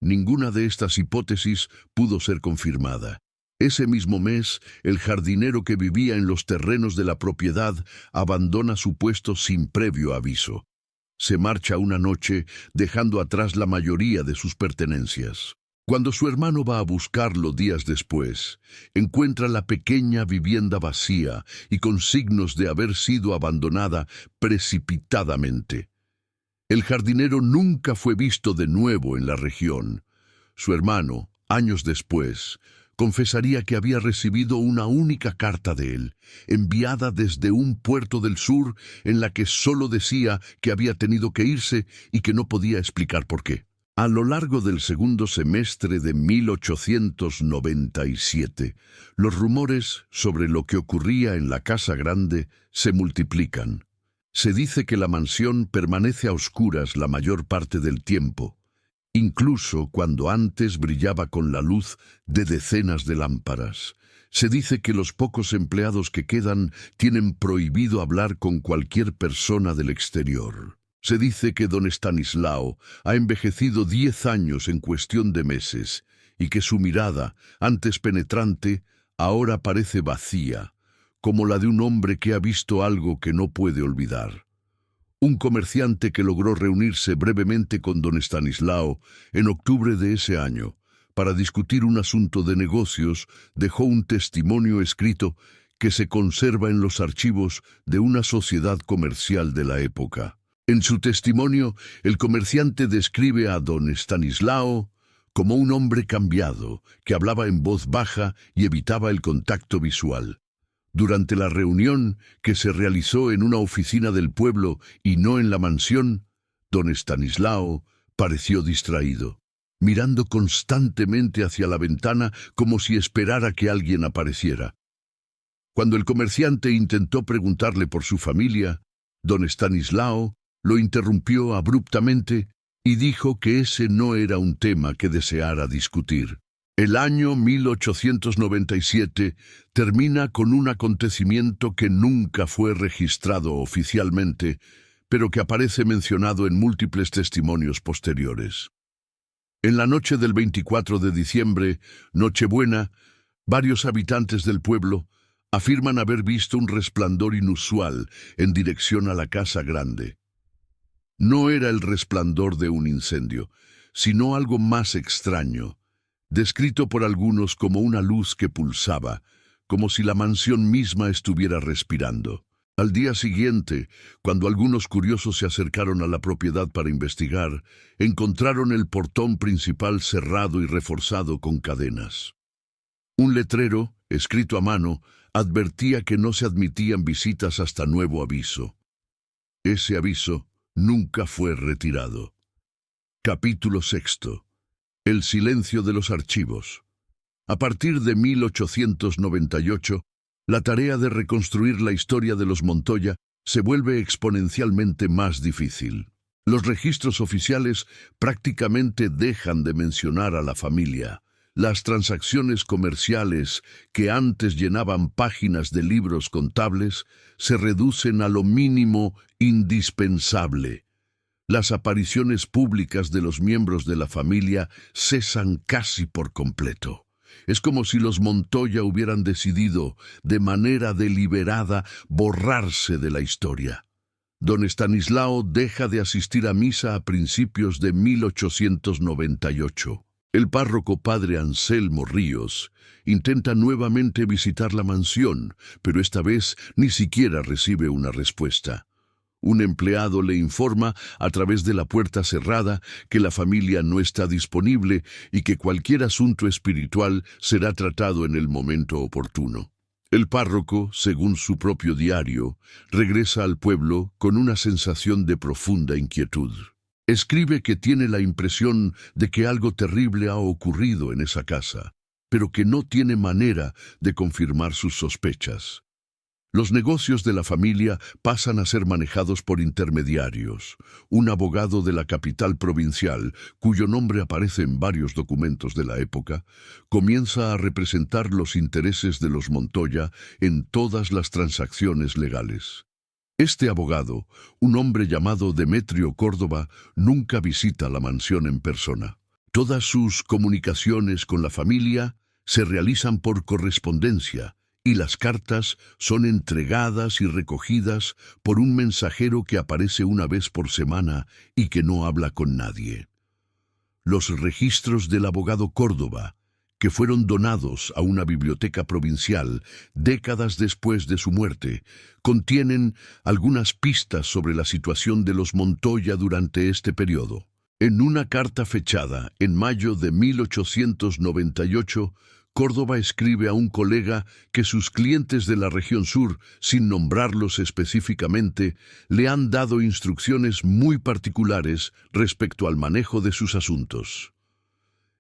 Ninguna de estas hipótesis pudo ser confirmada. Ese mismo mes, el jardinero que vivía en los terrenos de la propiedad abandona su puesto sin previo aviso. Se marcha una noche, dejando atrás la mayoría de sus pertenencias. Cuando su hermano va a buscarlo días después, encuentra la pequeña vivienda vacía y con signos de haber sido abandonada precipitadamente. El jardinero nunca fue visto de nuevo en la región. Su hermano, años después, confesaría que había recibido una única carta de él, enviada desde un puerto del sur, en la que solo decía que había tenido que irse y que no podía explicar por qué. A lo largo del segundo semestre de 1897, los rumores sobre lo que ocurría en la Casa Grande se multiplican. Se dice que la mansión permanece a oscuras la mayor parte del tiempo, incluso cuando antes brillaba con la luz de decenas de lámparas. Se dice que los pocos empleados que quedan tienen prohibido hablar con cualquier persona del exterior. Se dice que don Estanislao ha envejecido 10 años en cuestión de meses y que su mirada, antes penetrante, ahora parece vacía, como la de un hombre que ha visto algo que no puede olvidar. Un comerciante que logró reunirse brevemente con don Estanislao en octubre de ese año para discutir un asunto de negocios dejó un testimonio escrito que se conserva en los archivos de una sociedad comercial de la época. En su testimonio, el comerciante describe a don Estanislao como un hombre cambiado, que hablaba en voz baja y evitaba el contacto visual. Durante la reunión, que se realizó en una oficina del pueblo y no en la mansión, don Estanislao pareció distraído, mirando constantemente hacia la ventana como si esperara que alguien apareciera. Cuando el comerciante intentó preguntarle por su familia, don Estanislao lo interrumpió abruptamente y dijo que ese no era un tema que deseara discutir. El año 1897 termina con un acontecimiento que nunca fue registrado oficialmente, pero que aparece mencionado en múltiples testimonios posteriores. En la noche del 24 de diciembre, Nochebuena, varios habitantes del pueblo afirman haber visto un resplandor inusual en dirección a la casa grande. No era el resplandor de un incendio, sino algo más extraño, descrito por algunos como una luz que pulsaba, como si la mansión misma estuviera respirando. Al día siguiente, cuando algunos curiosos se acercaron a la propiedad para investigar, encontraron el portón principal cerrado y reforzado con cadenas. Un letrero, escrito a mano, advertía que no se admitían visitas hasta nuevo aviso. Ese aviso nunca fue retirado. Capítulo 6. El silencio de los archivos. A partir de 1898, la tarea de reconstruir la historia de los Montoya se vuelve exponencialmente más difícil. Los registros oficiales prácticamente dejan de mencionar a la familia. Las transacciones comerciales que antes llenaban páginas de libros contables se reducen a lo mínimo indispensable. Las apariciones públicas de los miembros de la familia cesan casi por completo. Es como si los Montoya hubieran decidido, de manera deliberada, borrarse de la historia. Don Estanislao deja de asistir a misa a principios de 1898. El párroco padre Anselmo Ríos intenta nuevamente visitar la mansión, pero esta vez ni siquiera recibe una respuesta. Un empleado le informa a través de la puerta cerrada que la familia no está disponible y que cualquier asunto espiritual será tratado en el momento oportuno. El párroco, según su propio diario, regresa al pueblo con una sensación de profunda inquietud. Escribe que tiene la impresión de que algo terrible ha ocurrido en esa casa, pero que no tiene manera de confirmar sus sospechas. Los negocios de la familia pasan a ser manejados por intermediarios. Un abogado de la capital provincial, cuyo nombre aparece en varios documentos de la época, comienza a representar los intereses de los Montoya en todas las transacciones legales. Este abogado, un hombre llamado Demetrio Córdoba, nunca visita la mansión en persona. Todas sus comunicaciones con la familia se realizan por correspondencia, y las cartas son entregadas y recogidas por un mensajero que aparece una vez por semana y que no habla con nadie. Los registros del abogado Córdoba, que fueron donados a una biblioteca provincial décadas después de su muerte, contienen algunas pistas sobre la situación de los Montoya durante este periodo. En una carta fechada en mayo de 1898, Córdoba escribe a un colega que sus clientes de la región sur, sin nombrarlos específicamente, le han dado instrucciones muy particulares respecto al manejo de sus asuntos.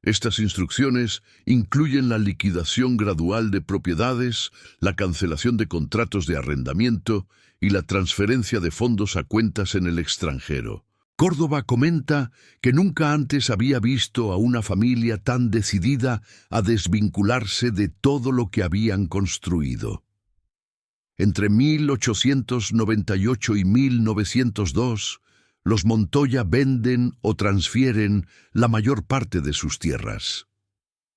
Estas instrucciones incluyen la liquidación gradual de propiedades, la cancelación de contratos de arrendamiento y la transferencia de fondos a cuentas en el extranjero. Córdoba comenta que nunca antes había visto a una familia tan decidida a desvincularse de todo lo que habían construido. Entre 1898 y 1902, los Montoya venden o transfieren la mayor parte de sus tierras.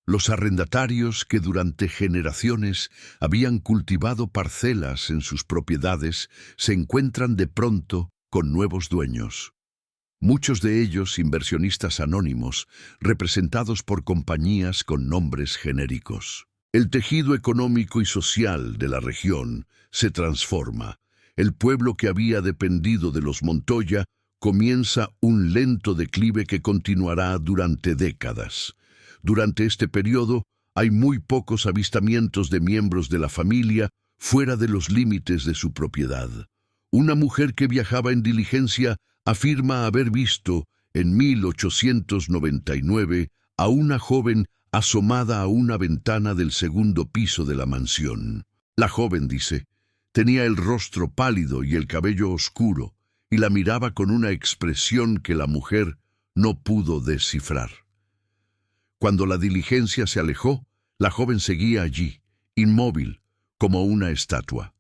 Los arrendatarios que durante generaciones habían cultivado parcelas en sus propiedades se encuentran de pronto con nuevos dueños. Muchos de ellos inversionistas anónimos, representados por compañías con nombres genéricos. El tejido económico y social de la región se transforma. El pueblo que había dependido de los Montoya comienza un lento declive que continuará durante décadas. Durante este periodo hay muy pocos avistamientos de miembros de la familia fuera de los límites de su propiedad. Una mujer que viajaba en diligencia afirma haber visto, en 1899, a una joven asomada a una ventana del segundo piso de la mansión. La joven, dice, tenía el rostro pálido y el cabello oscuro, y la miraba con una expresión que la mujer no pudo descifrar. Cuando la diligencia se alejó, la joven seguía allí, inmóvil, como una estatua.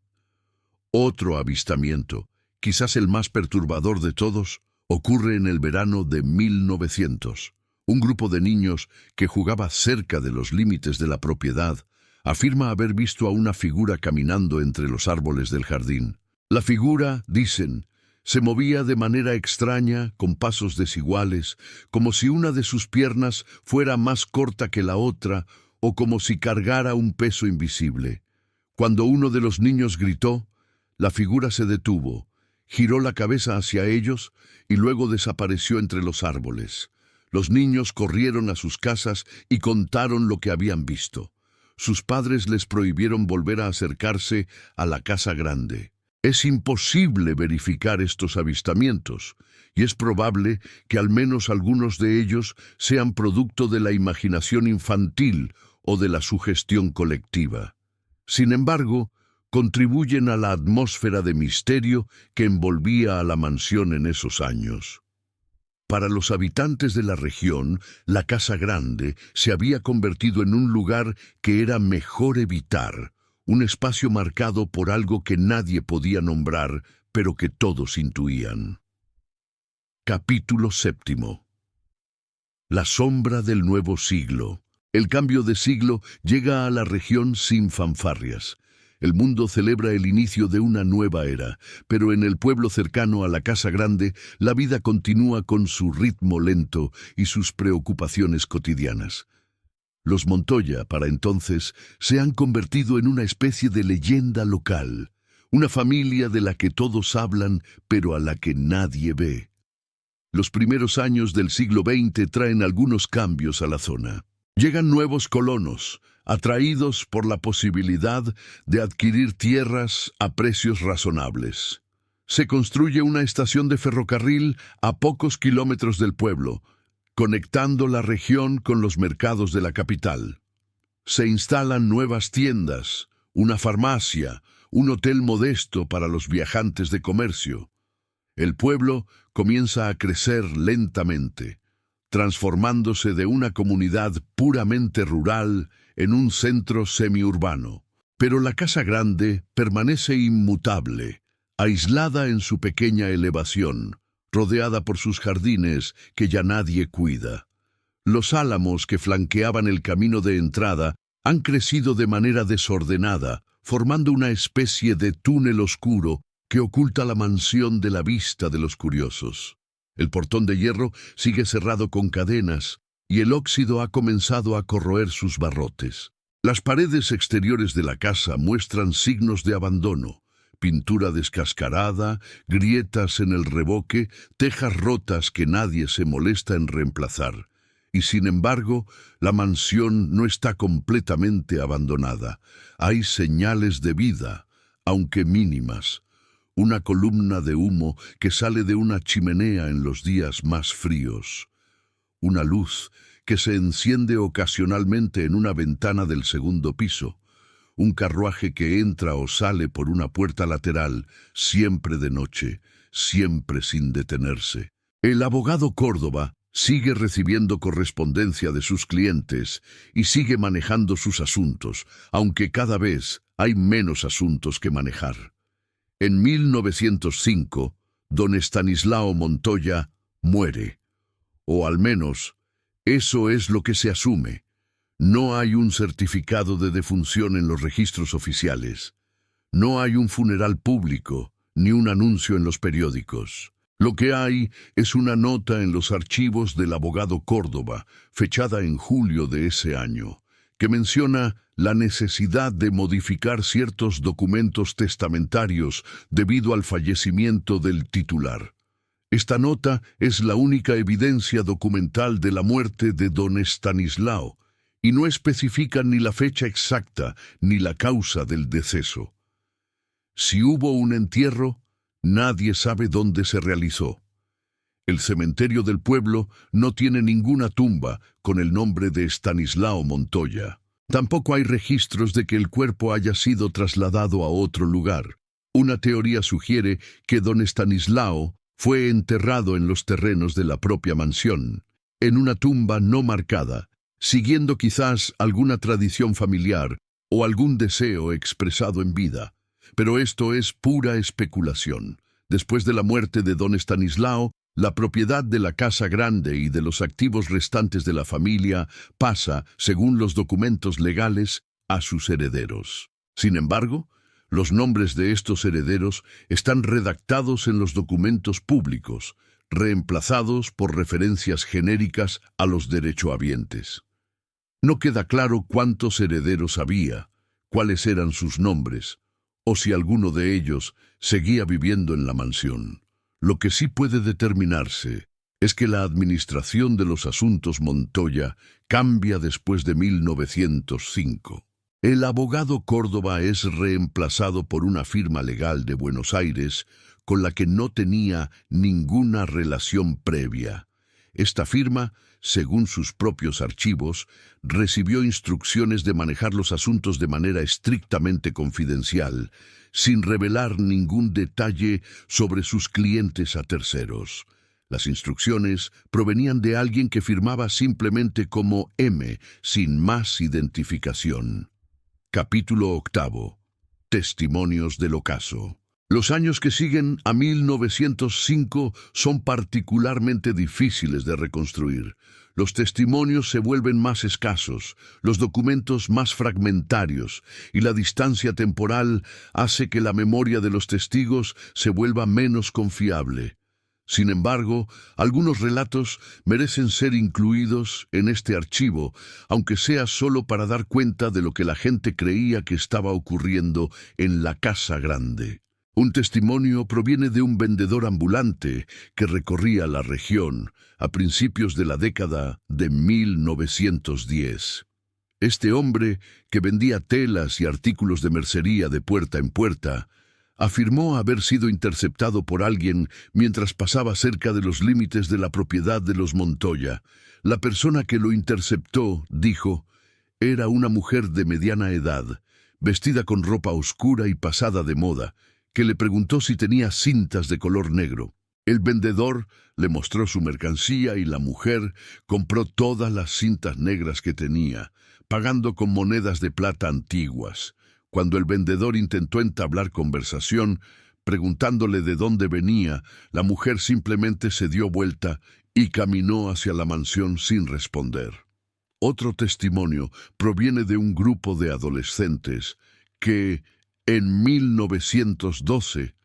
Otro avistamiento, quizás el más perturbador de todos, ocurre en el verano de 1900. Un grupo de niños que jugaba cerca de los límites de la propiedad afirma haber visto a una figura caminando entre los árboles del jardín. La figura, dicen, se movía de manera extraña, con pasos desiguales, como si una de sus piernas fuera más corta que la otra o como si cargara un peso invisible. Cuando uno de los niños gritó, la figura se detuvo, giró la cabeza hacia ellos y luego desapareció entre los árboles. Los niños corrieron a sus casas y contaron lo que habían visto. Sus padres les prohibieron volver a acercarse a la casa grande. Es imposible verificar estos avistamientos, y es probable que al menos algunos de ellos sean producto de la imaginación infantil o de la sugestión colectiva. Sin embargo, contribuyen a la atmósfera de misterio que envolvía a la mansión en esos años. Para los habitantes de la región, la Casa Grande se había convertido en un lugar que era mejor evitar, un espacio marcado por algo que nadie podía nombrar, pero que todos intuían. Capítulo 7. La sombra del nuevo siglo. El cambio de siglo llega a la región sin fanfarrias. El mundo celebra el inicio de una nueva era, pero en el pueblo cercano a la Casa Grande, la vida continúa con su ritmo lento y sus preocupaciones cotidianas. Los Montoya, para entonces, se han convertido en una especie de leyenda local, una familia de la que todos hablan, pero a la que nadie ve. Los primeros años del siglo XX traen algunos cambios a la zona. Llegan nuevos colonos, atraídos por la posibilidad de adquirir tierras a precios razonables. Se construye una estación de ferrocarril a pocos kilómetros del pueblo, conectando la región con los mercados de la capital. Se instalan nuevas tiendas, una farmacia, un hotel modesto para los viajantes de comercio. El pueblo comienza a crecer lentamente, transformándose de una comunidad puramente rural en un centro semiurbano. Pero la Casa Grande permanece inmutable, aislada en su pequeña elevación, rodeada por sus jardines que ya nadie cuida. Los álamos que flanqueaban el camino de entrada han crecido de manera desordenada, formando una especie de túnel oscuro que oculta la mansión de la vista de los curiosos. El portón de hierro sigue cerrado con cadenas y el óxido ha comenzado a corroer sus barrotes. Las paredes exteriores de la casa muestran signos de abandono, pintura descascarada, grietas en el revoque, tejas rotas que nadie se molesta en reemplazar. Y sin embargo, la mansión no está completamente abandonada. Hay señales de vida, aunque mínimas. Una columna de humo que sale de una chimenea en los días más fríos. Una luz que se enciende ocasionalmente en una ventana del segundo piso. Un carruaje que entra o sale por una puerta lateral, siempre de noche, siempre sin detenerse. El abogado Córdoba sigue recibiendo correspondencia de sus clientes y sigue manejando sus asuntos, aunque cada vez hay menos asuntos que manejar. En 1905, don Estanislao Montoya muere, o al menos, eso es lo que se asume. No hay un certificado de defunción en los registros oficiales. No hay un funeral público, ni un anuncio en los periódicos. Lo que hay es una nota en los archivos del abogado Córdoba, fechada en julio de ese año, que menciona la necesidad de modificar ciertos documentos testamentarios debido al fallecimiento del titular. Esta nota es la única evidencia documental de la muerte de don Estanislao, y no especifica ni la fecha exacta ni la causa del deceso. Si hubo un entierro, nadie sabe dónde se realizó. El cementerio del pueblo no tiene ninguna tumba con el nombre de Estanislao Montoya. Tampoco hay registros de que el cuerpo haya sido trasladado a otro lugar. Una teoría sugiere que don Estanislao fue enterrado en los terrenos de la propia mansión, en una tumba no marcada, siguiendo quizás alguna tradición familiar o algún deseo expresado en vida. Pero esto es pura especulación. Después de la muerte de don Estanislao, la propiedad de la Casa Grande y de los activos restantes de la familia pasa, según los documentos legales, a sus herederos. Sin embargo, los nombres de estos herederos están redactados en los documentos públicos, reemplazados por referencias genéricas a los derechohabientes. No queda claro cuántos herederos había, cuáles eran sus nombres, o si alguno de ellos seguía viviendo en la mansión. Lo que sí puede determinarse es que la administración de los asuntos Montoya cambia después de 1905. El abogado Córdoba es reemplazado por una firma legal de Buenos Aires con la que no tenía ninguna relación previa. Esta firma, según sus propios archivos, recibió instrucciones de manejar los asuntos de manera estrictamente confidencial, sin revelar ningún detalle sobre sus clientes a terceros. Las instrucciones provenían de alguien que firmaba simplemente como M, sin más identificación. Capítulo 8. Testimonios del ocaso. Los años que siguen a 1905 son particularmente difíciles de reconstruir. Los testimonios se vuelven más escasos, los documentos más fragmentarios, y la distancia temporal hace que la memoria de los testigos se vuelva menos confiable. Sin embargo, algunos relatos merecen ser incluidos en este archivo, aunque sea solo para dar cuenta de lo que la gente creía que estaba ocurriendo en la Casa Grande. Un testimonio proviene de un vendedor ambulante que recorría la región a principios de la década de 1910. Este hombre, que vendía telas y artículos de mercería de puerta en puerta, afirmó haber sido interceptado por alguien mientras pasaba cerca de los límites de la propiedad de los Montoya. La persona que lo interceptó, dijo, era una mujer de mediana edad, vestida con ropa oscura y pasada de moda, que le preguntó si tenía cintas de color negro. El vendedor le mostró su mercancía y la mujer compró todas las cintas negras que tenía, pagando con monedas de plata antiguas. Cuando el vendedor intentó entablar conversación, preguntándole de dónde venía, la mujer simplemente se dio vuelta y caminó hacia la mansión sin responder. Otro testimonio proviene de un grupo de adolescentes que, en 1912,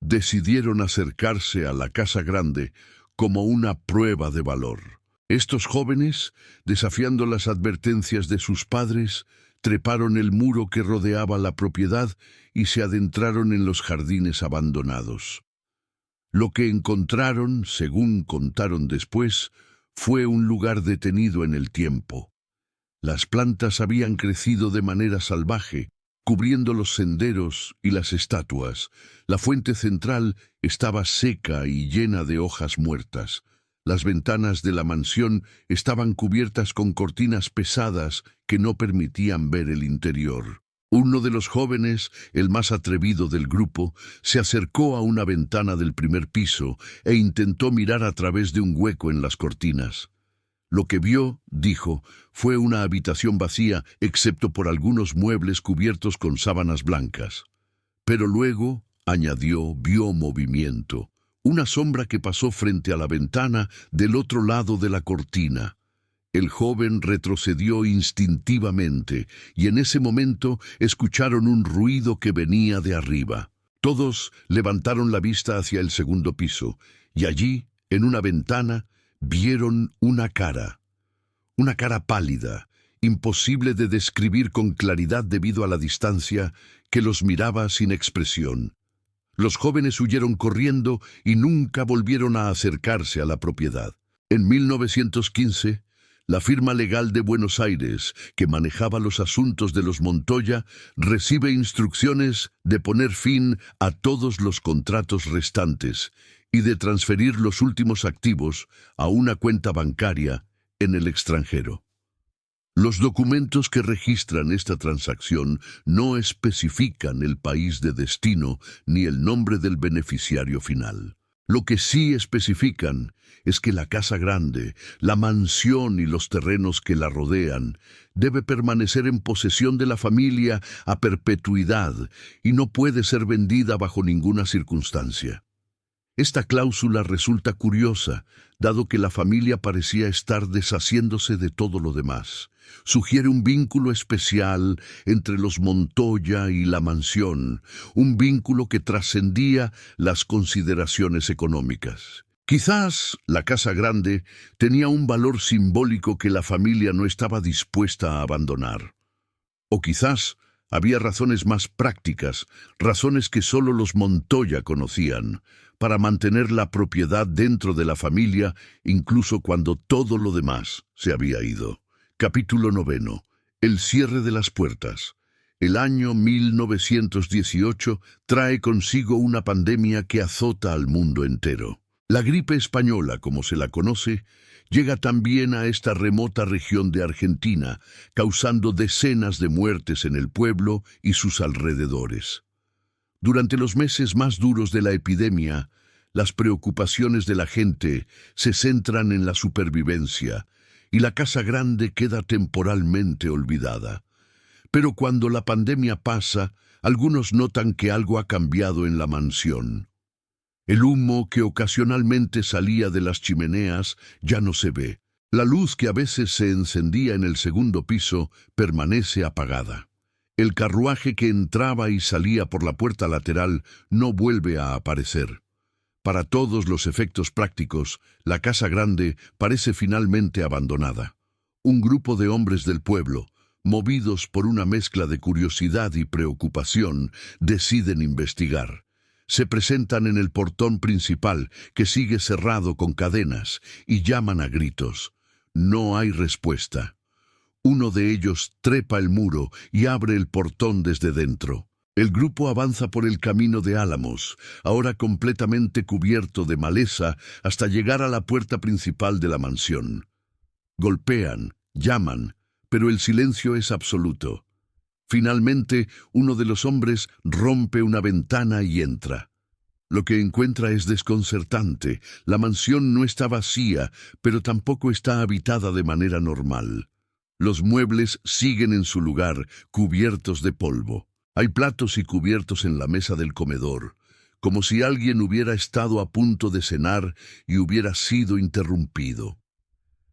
decidieron acercarse a la Casa Grande como una prueba de valor. Estos jóvenes, desafiando las advertencias de sus padres, treparon el muro que rodeaba la propiedad y se adentraron en los jardines abandonados. Lo que encontraron, según contaron después, fue un lugar detenido en el tiempo. Las plantas habían crecido de manera salvaje, cubriendo los senderos y las estatuas. La fuente central estaba seca y llena de hojas muertas. Las ventanas de la mansión estaban cubiertas con cortinas pesadas que no permitían ver el interior. Uno de los jóvenes, el más atrevido del grupo, se acercó a una ventana del primer piso e intentó mirar a través de un hueco en las cortinas. Lo que vio, dijo, fue una habitación vacía, excepto por algunos muebles cubiertos con sábanas blancas. Pero luego, añadió, vio movimiento, una sombra que pasó frente a la ventana del otro lado de la cortina. El joven retrocedió instintivamente y en ese momento escucharon un ruido que venía de arriba. Todos levantaron la vista hacia el segundo piso y allí, en una ventana, vieron una cara pálida, imposible de describir con claridad debido a la distancia, que los miraba sin expresión. Los jóvenes huyeron corriendo y nunca volvieron a acercarse a la propiedad. En 1915, La firma legal de Buenos Aires, que manejaba los asuntos de los Montoya, recibe instrucciones de poner fin a todos los contratos restantes y de transferir los últimos activos a una cuenta bancaria en el extranjero. Los documentos que registran esta transacción no especifican el país de destino ni el nombre del beneficiario final. Lo que sí especifican es que la casa grande, la mansión y los terrenos que la rodean debe permanecer en posesión de la familia a perpetuidad y no puede ser vendida bajo ninguna circunstancia. Esta cláusula resulta curiosa, dado que la familia parecía estar deshaciéndose de todo lo demás. Sugiere un vínculo especial entre los Montoya y la mansión, un vínculo que trascendía las consideraciones económicas. Quizás la casa grande tenía un valor simbólico que la familia no estaba dispuesta a abandonar. O quizás había razones más prácticas, razones que solo los Montoya conocían, para mantener la propiedad dentro de la familia, incluso cuando todo lo demás se había ido. Capítulo 9. El cierre de las puertas. El año 1918 trae consigo una pandemia que azota al mundo entero. La gripe española, como se la conoce, llega también a esta remota región de Argentina, causando decenas de muertes en el pueblo y sus alrededores. Durante los meses más duros de la epidemia, las preocupaciones de la gente se centran en la supervivencia, y la casa grande queda temporalmente olvidada. Pero cuando la pandemia pasa, algunos notan que algo ha cambiado en la mansión. El humo que ocasionalmente salía de las chimeneas ya no se ve. La luz que a veces se encendía en el segundo piso permanece apagada. El carruaje que entraba y salía por la puerta lateral no vuelve a aparecer. Para todos los efectos prácticos, la casa grande parece finalmente abandonada. Un grupo de hombres del pueblo, movidos por una mezcla de curiosidad y preocupación, deciden investigar. Se presentan en el portón principal, que sigue cerrado con cadenas, y llaman a gritos. No hay respuesta. Uno de ellos trepa el muro y abre el portón desde dentro. El grupo avanza por el camino de álamos, ahora completamente cubierto de maleza, hasta llegar a la puerta principal de la mansión. Golpean, llaman, pero el silencio es absoluto. Finalmente, uno de los hombres rompe una ventana y entra. Lo que encuentra es desconcertante. La mansión no está vacía, pero tampoco está habitada de manera normal. Los muebles siguen en su lugar, cubiertos de polvo. Hay platos y cubiertos en la mesa del comedor, como si alguien hubiera estado a punto de cenar y hubiera sido interrumpido.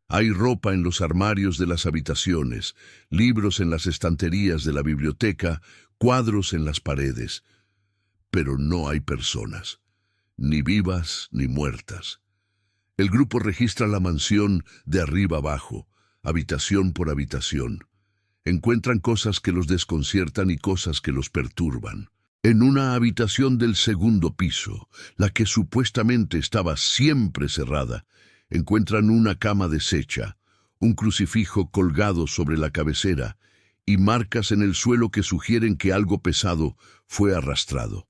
Hay ropa en los armarios de las habitaciones, libros en las estanterías de la biblioteca, cuadros en las paredes. Pero no hay personas, ni vivas ni muertas. El grupo registra la mansión de arriba abajo, habitación por habitación. Encuentran cosas que los desconciertan y cosas que los perturban. En una habitación del segundo piso, la que supuestamente estaba siempre cerrada, encuentran una cama deshecha, un crucifijo colgado sobre la cabecera y marcas en el suelo que sugieren que algo pesado fue arrastrado.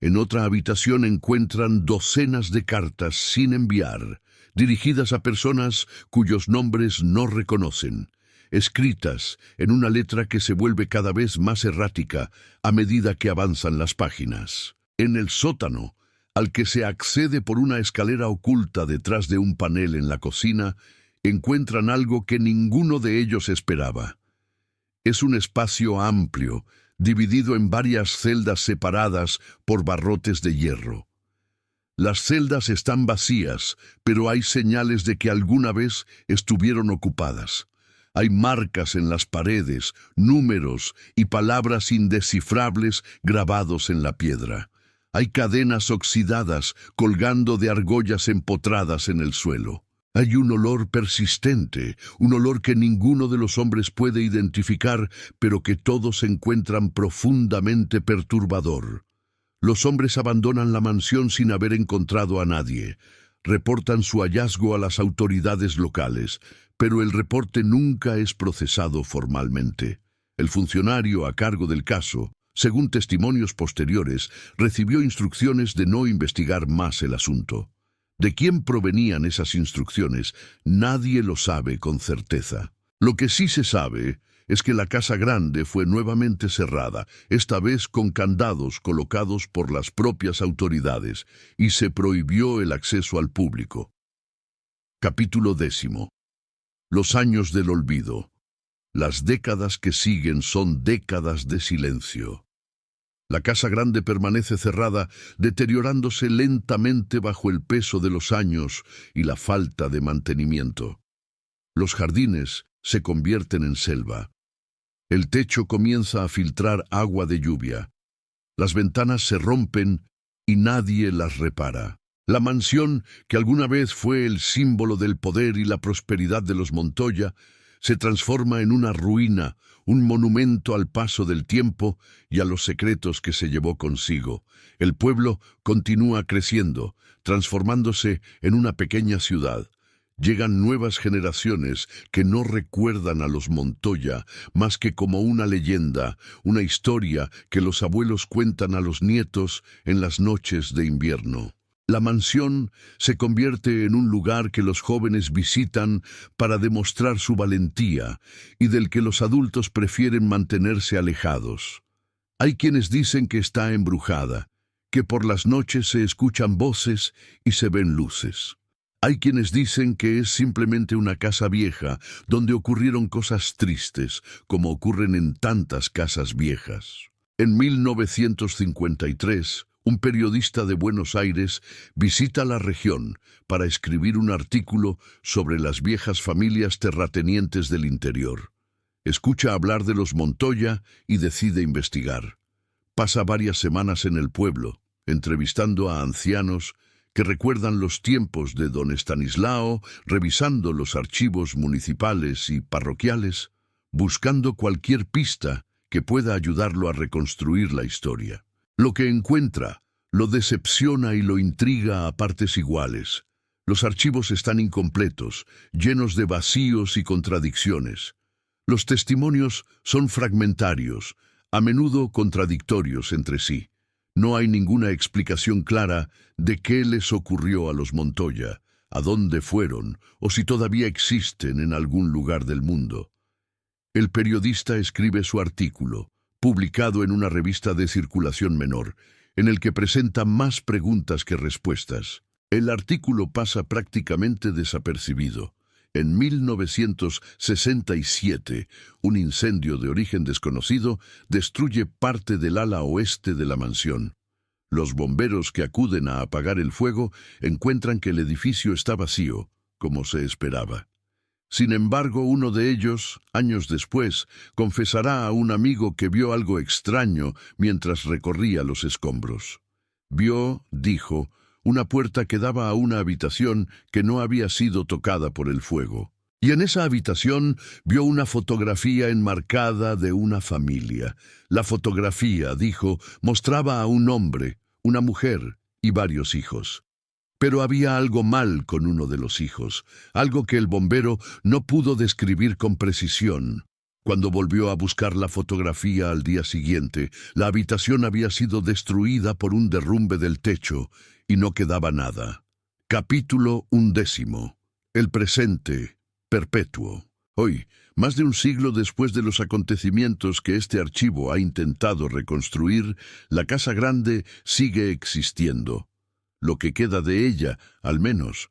En otra habitación encuentran docenas de cartas sin enviar, dirigidas a personas cuyos nombres no reconocen, escritas en una letra que se vuelve cada vez más errática a medida que avanzan las páginas. En el sótano, al que se accede por una escalera oculta detrás de un panel en la cocina, encuentran algo que ninguno de ellos esperaba. Es un espacio amplio, dividido en varias celdas separadas por barrotes de hierro. Las celdas están vacías, pero hay señales de que alguna vez estuvieron ocupadas. Hay marcas en las paredes, números y palabras indescifrables grabados en la piedra. Hay cadenas oxidadas colgando de argollas empotradas en el suelo. Hay un olor persistente, un olor que ninguno de los hombres puede identificar, pero que todos encuentran profundamente perturbador. Los hombres abandonan la mansión sin haber encontrado a nadie. Reportan su hallazgo a las autoridades locales, pero el reporte nunca es procesado formalmente. El funcionario a cargo del caso, según testimonios posteriores, recibió instrucciones de no investigar más el asunto. ¿De quién provenían esas instrucciones? Nadie lo sabe con certeza. Lo que sí se sabe es que la Casa Grande fue nuevamente cerrada, esta vez con candados colocados por las propias autoridades, y se prohibió el acceso al público. Capítulo 10. Los años del olvido. Las décadas que siguen son décadas de silencio. La Casa Grande permanece cerrada, deteriorándose lentamente bajo el peso de los años y la falta de mantenimiento. Los jardines se convierten en selva. El techo comienza a filtrar agua de lluvia. Las ventanas se rompen y nadie las repara. La mansión, que alguna vez fue el símbolo del poder y la prosperidad de los Montoya, se transforma en una ruina, un monumento al paso del tiempo y a los secretos que se llevó consigo. El pueblo continúa creciendo, transformándose en una pequeña ciudad. Llegan nuevas generaciones que no recuerdan a los Montoya más que como una leyenda, una historia que los abuelos cuentan a los nietos en las noches de invierno. La mansión se convierte en un lugar que los jóvenes visitan para demostrar su valentía y del que los adultos prefieren mantenerse alejados. Hay quienes dicen que está embrujada, que por las noches se escuchan voces y se ven luces. Hay quienes dicen que es simplemente una casa vieja donde ocurrieron cosas tristes, como ocurren en tantas casas viejas. En 1953, un periodista de Buenos Aires visita la región para escribir un artículo sobre las viejas familias terratenientes del interior. Escucha hablar de los Montoya y decide investigar. Pasa varias semanas en el pueblo, entrevistando a ancianos que recuerdan los tiempos de don Estanislao, revisando los archivos municipales y parroquiales, buscando cualquier pista que pueda ayudarlo a reconstruir la historia. Lo que encuentra lo decepciona y lo intriga a partes iguales. Los archivos están incompletos, llenos de vacíos y contradicciones. Los testimonios son fragmentarios, a menudo contradictorios entre sí. No hay ninguna explicación clara de qué les ocurrió a los Montoya, a dónde fueron o si todavía existen en algún lugar del mundo. El periodista escribe su artículo, publicado en una revista de circulación menor, en el que presenta más preguntas que respuestas. El artículo pasa prácticamente desapercibido. En 1967, un incendio de origen desconocido destruye parte del ala oeste de la mansión. Los bomberos que acuden a apagar el fuego encuentran que el edificio está vacío, como se esperaba. Sin embargo, uno de ellos, años después, confesará a un amigo que vio algo extraño mientras recorría los escombros. Vio, dijo, una puerta que daba a una habitación que no había sido tocada por el fuego. Y en esa habitación vio una fotografía enmarcada de una familia. La fotografía, dijo, mostraba a un hombre, una mujer y varios hijos. Pero había algo mal con uno de los hijos, algo que el bombero no pudo describir con precisión. Cuando volvió a buscar la fotografía al día siguiente, la habitación había sido destruida por un derrumbe del techo y no quedaba nada. Capítulo 11. El presente perpetuo. Hoy, más de un siglo después de los acontecimientos que este archivo ha intentado reconstruir, la Casa Grande sigue existiendo. Lo que queda de ella, al menos.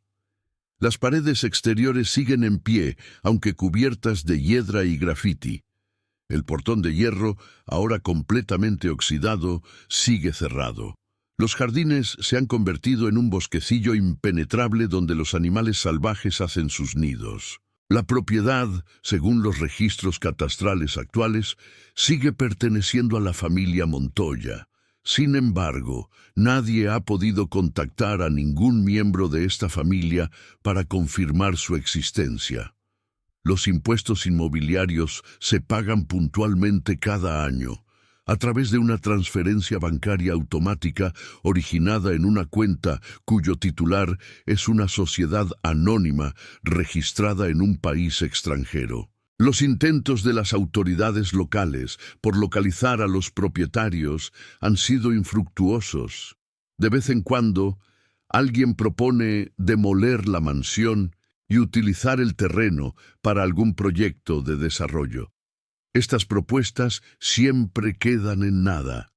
Las paredes exteriores siguen en pie, aunque cubiertas de hiedra y grafiti. El portón de hierro, ahora completamente oxidado, sigue cerrado. Los jardines se han convertido en un bosquecillo impenetrable donde los animales salvajes hacen sus nidos. La propiedad, según los registros catastrales actuales, sigue perteneciendo a la familia Montoya. Sin embargo, nadie ha podido contactar a ningún miembro de esta familia para confirmar su existencia. Los impuestos inmobiliarios se pagan puntualmente cada año. a través de una transferencia bancaria automática originada en una cuenta cuyo titular es una sociedad anónima registrada en un país extranjero. Los intentos de las autoridades locales por localizar a los propietarios han sido infructuosos. De vez en cuando, alguien propone demoler la mansión y utilizar el terreno para algún proyecto de desarrollo. Estas propuestas siempre quedan en nada.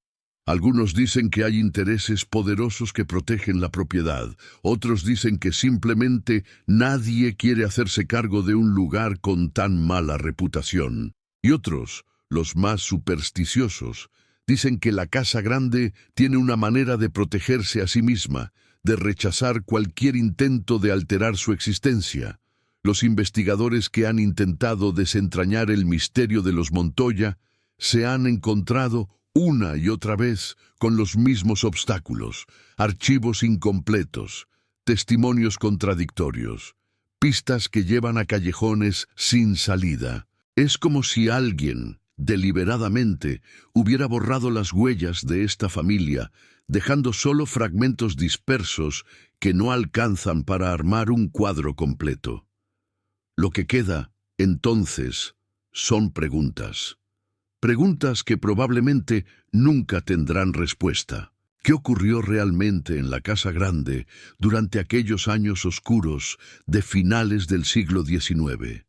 Algunos dicen que hay intereses poderosos que protegen la propiedad. Otros dicen que simplemente nadie quiere hacerse cargo de un lugar con tan mala reputación. Y otros, los más supersticiosos, dicen que la Casa Grande tiene una manera de protegerse a sí misma, de rechazar cualquier intento de alterar su existencia. Los investigadores que han intentado desentrañar el misterio de los Montoya se han encontrado una y otra vez con los mismos obstáculos: archivos incompletos, testimonios contradictorios, pistas que llevan a callejones sin salida. Es como si alguien, deliberadamente, hubiera borrado las huellas de esta familia, dejando solo fragmentos dispersos que no alcanzan para armar un cuadro completo. Lo que queda, entonces, son preguntas. Preguntas que probablemente nunca tendrán respuesta. ¿Qué ocurrió realmente en la Casa Grande durante aquellos años oscuros de finales del siglo XIX?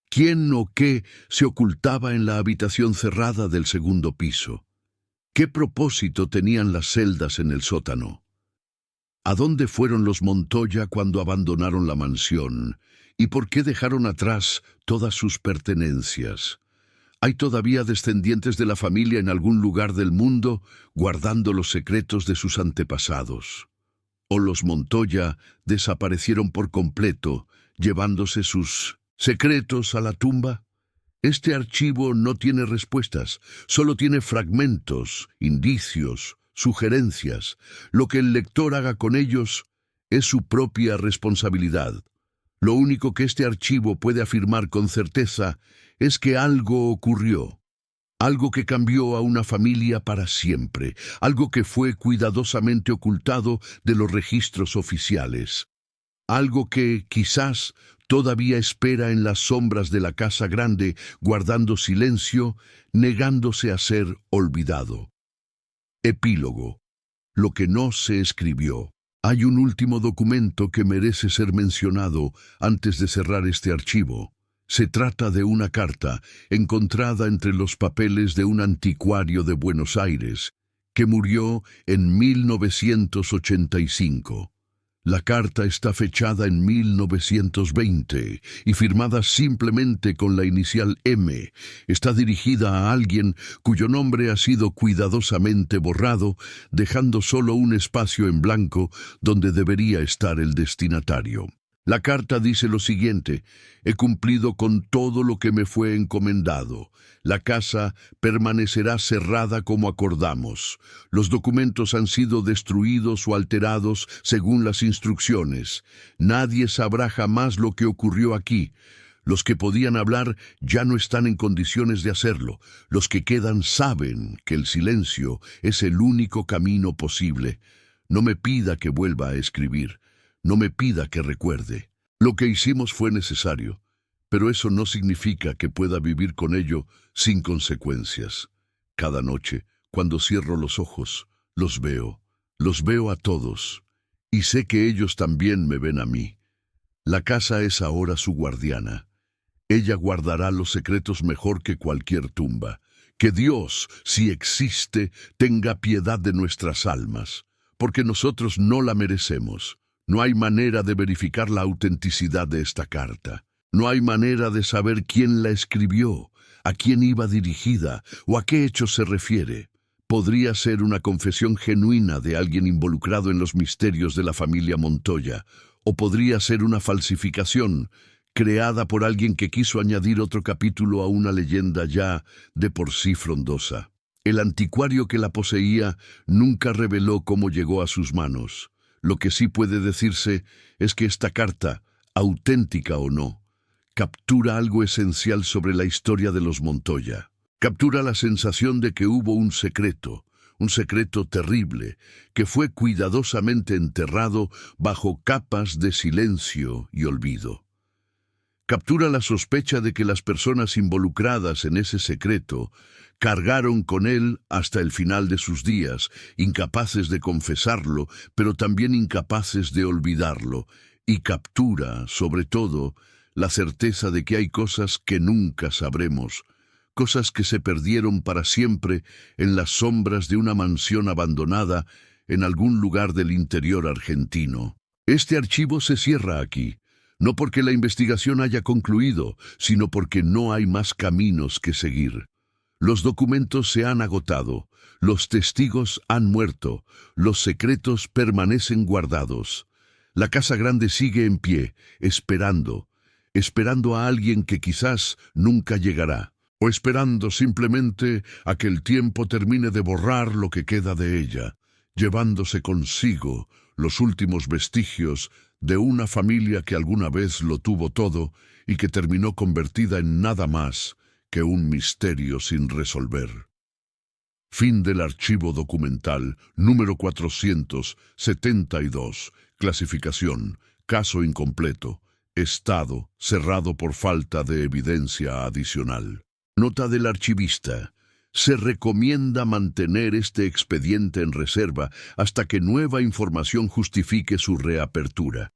¿Quién o qué se ocultaba en la habitación cerrada del segundo piso? ¿Qué propósito tenían las celdas en el sótano? ¿A dónde fueron los Montoya cuando abandonaron la mansión? ¿Y por qué dejaron atrás todas sus pertenencias? ¿Hay todavía descendientes de la familia en algún lugar del mundo guardando los secretos de sus antepasados? ¿O los Montoya desaparecieron por completo, llevándose sus secretos a la tumba? Este archivo no tiene respuestas, solo tiene fragmentos, indicios, sugerencias. Lo que el lector haga con ellos es su propia responsabilidad. Lo único que este archivo puede afirmar con certeza es que algo ocurrió, algo que cambió a una familia para siempre, algo que fue cuidadosamente ocultado de los registros oficiales, algo que quizás todavía espera en las sombras de la Casa Grande, guardando silencio, negándose a ser olvidado. Epílogo. Lo que no se escribió. Hay un último documento que merece ser mencionado antes de cerrar este archivo. Se trata de una carta encontrada entre los papeles de un anticuario de Buenos Aires, que murió en 1985. La carta está fechada en 1920 y firmada simplemente con la inicial M. Está dirigida a alguien cuyo nombre ha sido cuidadosamente borrado, dejando solo un espacio en blanco donde debería estar el destinatario. La carta dice lo siguiente: he cumplido con todo lo que me fue encomendado. La casa permanecerá cerrada como acordamos. Los documentos han sido destruidos o alterados según las instrucciones. Nadie sabrá jamás lo que ocurrió aquí. Los que podían hablar ya no están en condiciones de hacerlo. Los que quedan saben que el silencio es el único camino posible. No me pida que vuelva a escribir. No me pida que recuerde. Lo que hicimos fue necesario, pero eso no significa que pueda vivir con ello sin consecuencias. Cada noche, cuando cierro los ojos, los veo a todos, y sé que ellos también me ven a mí. La casa es ahora su guardiana. Ella guardará los secretos mejor que cualquier tumba. Que Dios, si existe, tenga piedad de nuestras almas, porque nosotros no la merecemos. No hay manera de verificar la autenticidad de esta carta. No hay manera de saber quién la escribió, a quién iba dirigida o a qué hechos se refiere. Podría ser una confesión genuina de alguien involucrado en los misterios de la familia Montoya, o podría ser una falsificación creada por alguien que quiso añadir otro capítulo a una leyenda ya de por sí frondosa. El anticuario que la poseía nunca reveló cómo llegó a sus manos. Lo que sí puede decirse es que esta carta, auténtica o no, captura algo esencial sobre la historia de los Montoya. Captura la sensación de que hubo un secreto terrible, que fue cuidadosamente enterrado bajo capas de silencio y olvido. Captura la sospecha de que las personas involucradas en ese secreto cargaron con él hasta el final de sus días, incapaces de confesarlo, pero también incapaces de olvidarlo, y captura, sobre todo, la certeza de que hay cosas que nunca sabremos, cosas que se perdieron para siempre en las sombras de una mansión abandonada en algún lugar del interior argentino. Este archivo se cierra aquí, no porque la investigación haya concluido, sino porque no hay más caminos que seguir. Los documentos se han agotado, los testigos han muerto, los secretos permanecen guardados. La Casa Grande sigue en pie, esperando a alguien que quizás nunca llegará, o esperando simplemente a que el tiempo termine de borrar lo que queda de ella, llevándose consigo los últimos vestigios de una familia que alguna vez lo tuvo todo y que terminó convertida en nada más que un misterio sin resolver. Fin del archivo documental número 472. Clasificación: caso incompleto. Estado: cerrado por falta de evidencia adicional. Nota del archivista: se recomienda mantener este expediente en reserva hasta que nueva información justifique su reapertura.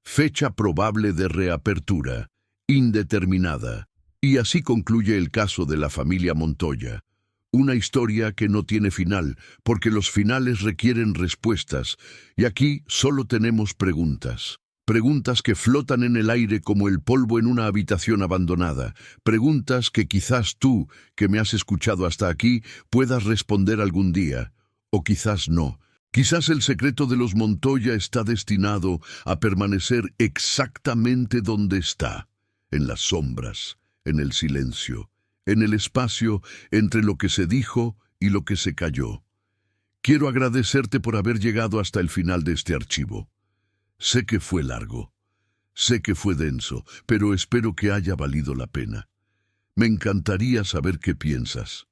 Fecha probable de reapertura: indeterminada. Y así concluye el caso de la familia Montoya. Una historia que no tiene final, porque los finales requieren respuestas, y aquí solo tenemos preguntas. Preguntas que flotan en el aire como el polvo en una habitación abandonada. Preguntas que quizás tú, que me has escuchado hasta aquí, puedas responder algún día. O quizás no. Quizás el secreto de los Montoya está destinado a permanecer exactamente donde está, en las sombras, en el silencio, en el espacio entre lo que se dijo y lo que se calló. Quiero agradecerte por haber llegado hasta el final de este archivo. Sé que fue largo, sé que fue denso, pero espero que haya valido la pena. Me encantaría saber qué piensas.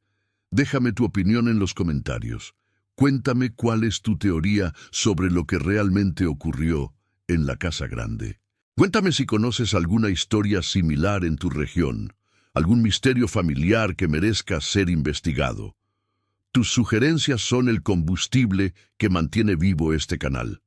Déjame tu opinión en los comentarios. Cuéntame cuál es tu teoría sobre lo que realmente ocurrió en la Casa Grande. Cuéntame si conoces alguna historia similar en tu región, algún misterio familiar que merezca ser investigado. Tus sugerencias son el combustible que mantiene vivo este canal.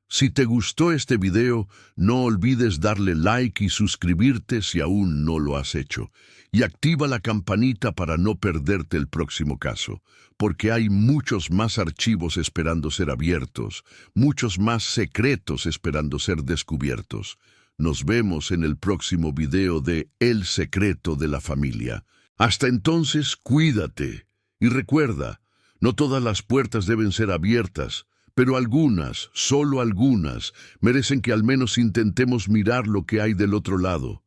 Si te gustó este video, no olvides darle like y suscribirte si aún no lo has hecho. Y activa la campanita para no perderte el próximo caso, porque hay muchos más archivos esperando ser abiertos, muchos más secretos esperando ser descubiertos. Nos vemos en el próximo video de El secreto de la familia. Hasta entonces, cuídate. Y recuerda, no todas las puertas deben ser abiertas, pero algunas, solo algunas, merecen que al menos intentemos mirar lo que hay del otro lado.